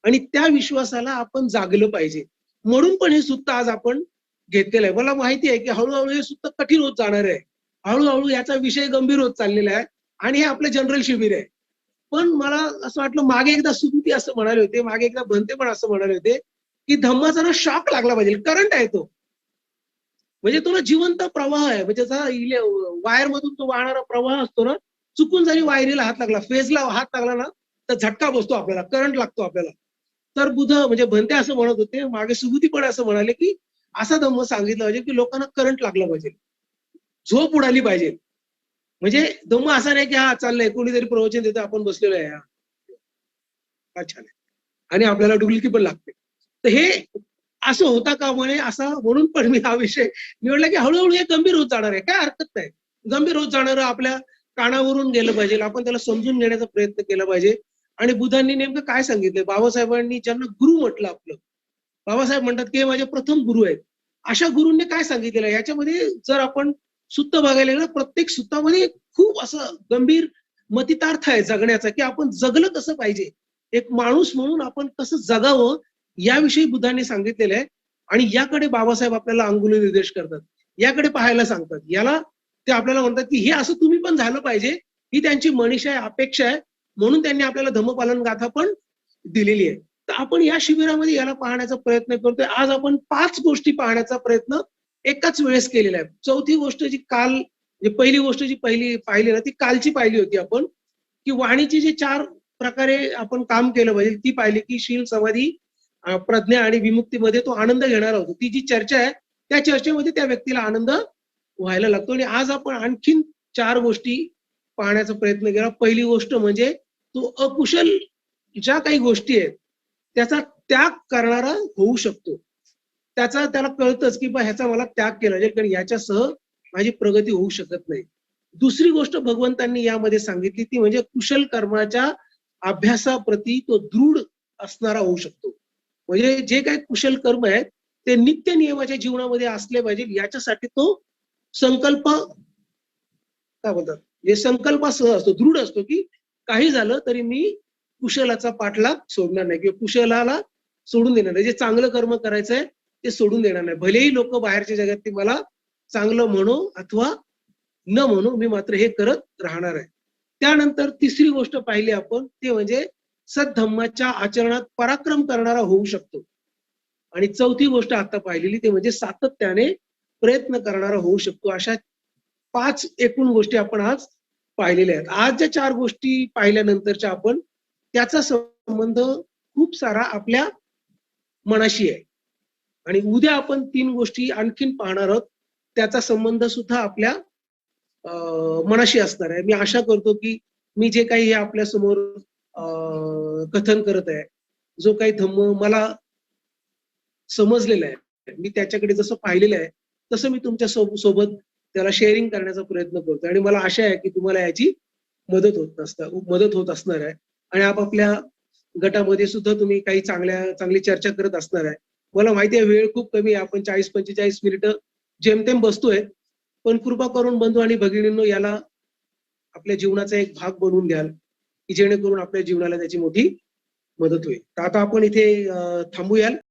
आणि त्या विश्वासाला आपण जागलं पाहिजे. म्हणून पण हे सूत्र आज आपण घेतलेलं आहे. मला माहिती आहे, की हळू हे सूत्र कठीण होत जाणार आहे. हळू याचा विषय गंभीर होत चाललेला आहे आणि हे आपलं जनरल शिबिर आहे. पण मला असं वाटलं मागे एकदा सुकृती असं म्हणाले होते, मागे एकदा भंते पण असं म्हणाले होते, की धम्माचा ना शॉक लागला पाहिजे. करंट आहे तो. म्हणजे तो ना जिवंत प्रवाह आहे. म्हणजे जसा वायरमधून तो वाहणारा प्रवाह असतो ना, चुकून जरी वायरीला हात लागला, फेजला हात लागला ना, तर झटका बसतो आपल्याला, करंट लागतो आपल्याला. तर बुध म्हणजे भंते असं म्हणत होते, मागे सुबुधी पण असं म्हणाले, की असा धम्म सांगितला पाहिजे, की लोकांना करंट लागला पाहिजे. झोप उडाली पाहिजे. म्हणजे धम्म असा नाही, की हां, चाललंय कोणीतरी प्रवचन देतं, आपण बसलेलो आहे. फार छान आहे. आणि आपल्याला डुलकी पण लागते. तर हे असं होता कामा नये असा म्हणून पण मी हा विषय निवडला, की हळू हे गंभीर होत जाणार आहे. काही हरकत नाही. गंभीर होत जाणारं आपल्या कानावरून गेलं पाहिजे. आपण त्याला समजून घेण्याचा प्रयत्न केला पाहिजे. आणि बुद्धांनी नेमकं काय सांगितलंय? बाबासाहेबांनी ज्यांना गुरु म्हटलं आपलं, बाबासाहेब म्हणतात, की हे माझे प्रथम गुरु आहेत. अशा गुरूंनी काय सांगितलेलं आहे? याच्यामध्ये जर आपण सुत्त बघायला गेलं, प्रत्येक सुत्तामध्ये खूप असं गंभीर मतितार्थ आहे जगण्याचा, की आपण जगलं कसं पाहिजे, एक माणूस म्हणून आपण कसं जगावं याविषयी बुद्धांनी सांगितलेलं आहे. आणि याकडे बाबासाहेब आपल्याला अंगुली निर्देश करतात, याकडे पाहायला सांगतात. याला ते आपल्याला म्हणतात की हे असं तुम्ही पण झालं पाहिजे, ही त्यांची मनीषा आहे, अपेक्षा आहे. म्हणून त्यांनी आपल्याला धम्मपालन गाथा पण दिलेली आहे. तर आपण या शिबिरामध्ये याला पाहण्याचा प्रयत्न करतोय. आज आपण 5 गोष्टी पाहण्याचा प्रयत्न एकाच वेळेस केलेला आहे. चौथी गोष्ट जी काल म्हणजे पहिली गोष्ट जी पाहिली ना ती कालची पाहिली होती आपण, की वाणीची जे 4 प्रकारे आपण काम केलं पाहिजे ती पाहिली, की शील, समाधी, प्रज्ञा आणि विमुक्तीमध्ये तो आनंद घेणार होतो. ती जी चर्चा आहे त्या चर्चेमध्ये त्या व्यक्तीला आनंद व्हायला लागतो. आणि आज आपण आणखीन 4 गोष्टी पाहण्याचा प्रयत्न केला. पहिली गोष्ट म्हणजे तो अकुशल ज्या काही गोष्टी आहेत त्याचा त्याग करणारा होऊ शकतो. त्याला कळतंच की बा ह्याचा मला त्याग केला पाहिजे, कारण याच्यासह माझी प्रगती होऊ शकत नाही. दुसरी गोष्ट भगवंतांनी यामध्ये सांगितली ती म्हणजे कुशल कर्माच्या अभ्यासाप्रती तो दृढ असणारा होऊ शकतो. म्हणजे जे काही कुशल कर्म आहेत ते नित्य नियमाच्या जीवनामध्ये असले पाहिजे, याच्यासाठी तो संकल्प काय बोलतात, हे संकल्पासह असतो, दृढ असतो, की काही झालं तरी मी कुशलाचा पाठलाग सोडणार नाही किंवा कुशलाला सोडून देणार नाही. जे चांगलं कर्म करायचंय ते सोडून देणार नाही. भलेही लोक बाहेरच्या जगात ते मला चांगलं म्हणो अथवा न म्हणू, मी मात्र हे करत राहणार आहे. त्यानंतर तिसरी गोष्ट पाहिली आपण ते म्हणजे सद्धम्माच्या आचरणात पराक्रम करणारा होऊ शकतो. आणि चौथी गोष्ट आता पाहिलेली ते म्हणजे सातत्याने प्रयत्न करणारा होऊ शकतो. अशा 5 एकूण गोष्टी आपण आज पाहिलेल्या आहेत. आज ज्या 4 गोष्टी पाहिल्यानंतरच्या आपण त्याचा संबंध खूप सारा आपल्या मनाशी आहे. आणि उद्या आपण 3 गोष्टी आणखीन पाहणार आहोत. त्याचा संबंध सुद्धा आपल्या मनाशी असणार आहे. मी आशा करतो की मी जे काही हे आपल्या समोर कथन करत आहे, जो काही धम्म मला समजलेलं आहे, मी त्याच्याकडे जसं पाहिलेलं आहे तसं मी तुमच्या सोबत त्याला शेअरिंग करण्याचा प्रयत्न करतो. आणि मला आशा आहे की तुम्हाला याची मदत होत असणार आहे. आणि आपापल्या गटामध्ये सुद्धा तुम्ही काही चांगली चर्चा करत असणार आहे. मला माहिती आहे वेळ खूप कमी आहे, आपण 40-45 मिनिटं जेमतेम बसतोय. पण कृपा करून बंधू आणि भगिनींनो याला आपल्या जीवनाचा एक भाग बनवून द्याल, की जेणेकरून आपल्या जीवनाला त्याची मोठी मदत होईल. तर आता आपण इथे थांबूयाल.